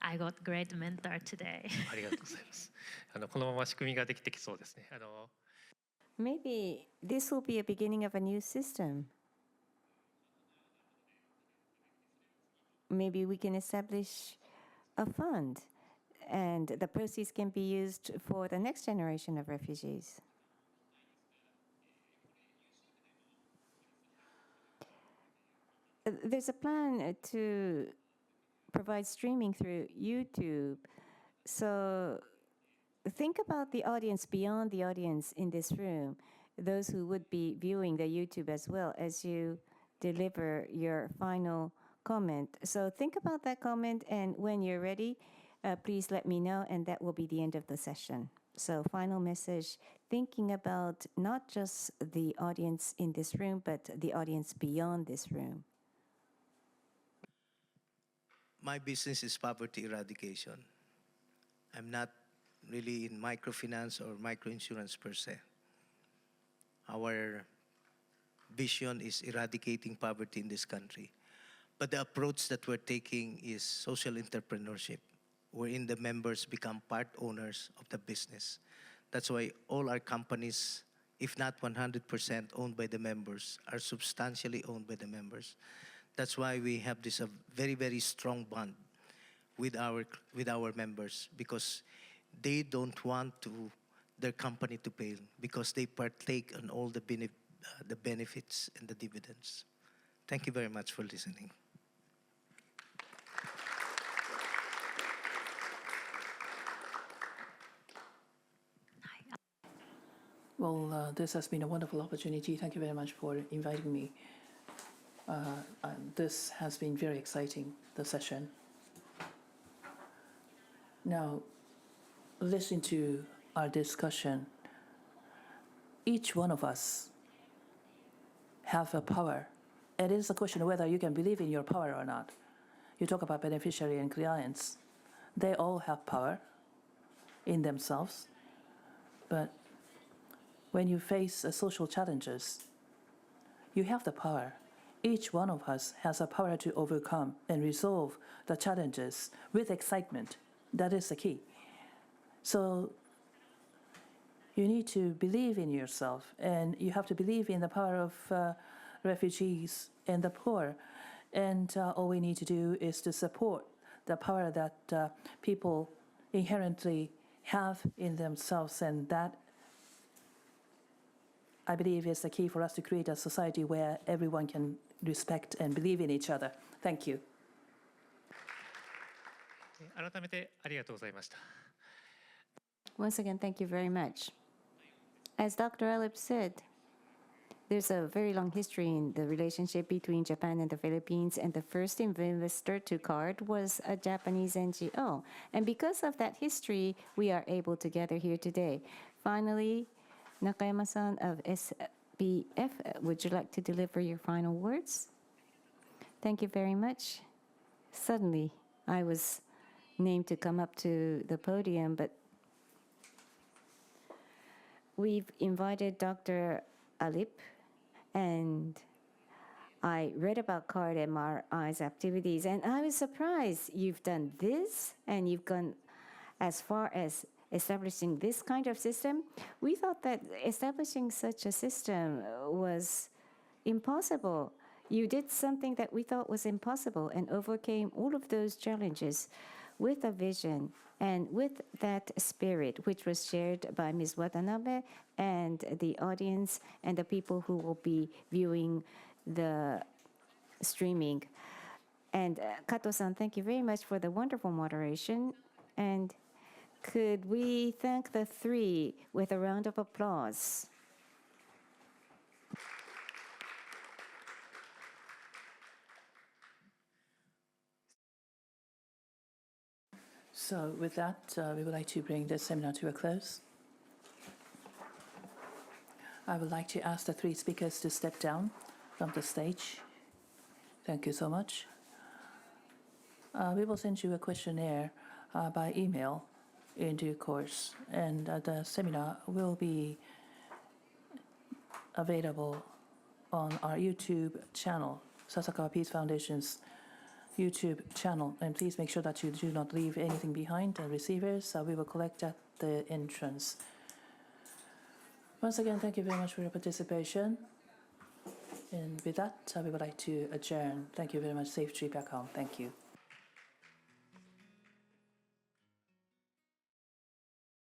I got great mentor today. ありがとうございます。このまま仕組みができてきそうですね。Maybe this will be a beginning of a new system. Maybe we can establish a fund, and the proceeds can be used for the next generation of refugees. There's a plan to provide streaming through YouTube. So think about the audience beyond the audience in this room, those who would be viewing the YouTube as well as you deliver your final comment. So think about that comment, and when you're ready, please let me know, and that will be the end of the session. So final message, thinking about not just the audience in this room, but the audience beyond this room. My business is poverty eradication. I'm not really in microfinance or microinsurance per se. Our vision is eradicating poverty in this country. But the approach that we're taking is social entrepreneurship, wherein the members become part owners of the business. That's why all our companies, if not 100% owned by the members, are substantially owned by the members. That's why we have this very, very strong bond with our members, because they don't want their company to fail, because they partake on all the benefits and the dividends. Thank you very much for listening. Well, this has been a wonderful opportunity. Thank you very much for inviting me. This has been very exciting, the session. Now, listen to our discussion. Each one of us have a power. It is a question of whether you can believe in your power or not. You talk about beneficiary and clients. They all have power in themselves. But when you face social challenges, you have the power. Each one of us has a power to overcome and resolve the challenges with excitement. That is the key. So you need to believe in yourself, and you have to believe in the power of refugees and the poor. And all we need to do is to support the power that people inherently have in themselves, and that, I believe, is the key for us to create a society where everyone can respect and believe in each other. Thank you. 改めてありがとうございました。 Once again, thank you very much. As Dr. Alip said, there's a very long history in the relationship between Japan and the Philippines, and the first investor to CARD was a Japanese NGO. And because of that history, we are able to gather here today. Finally, Nakayama-san of SBF, would you like to deliver your final words? Thank you very much. Suddenly, I was named to come up to the podium, but we've invited Dr. Alip, and I read about CARD MRI's activities, and I was surprised you've done this, and you've gone as far as establishing this kind of system. We thought that establishing such a system was impossible. You did something that we thought was impossible and overcame all of those challenges. with a vision and with that spirit, which was shared by Ms. Watanabe and the audience and the people who will be viewing the streaming. And Kato-san, thank you very much for the wonderful moderation. And could we thank the three with a round of applause? So with that, we would like to bring this seminar to a close. I would like to ask the three speakers to step down from the stage. Thank you so much. We will send you a questionnaire by email in due course, and the seminar will be available on our YouTube channel, Sasakawa Peace Foundation's YouTube channel. And please make sure that you do not leave anything behind, the receivers. We will collect at the entrance. Once again, thank you very much for your participation. And with that, we would like to adjourn. Thank you very much. Safe trip back home. Thank you.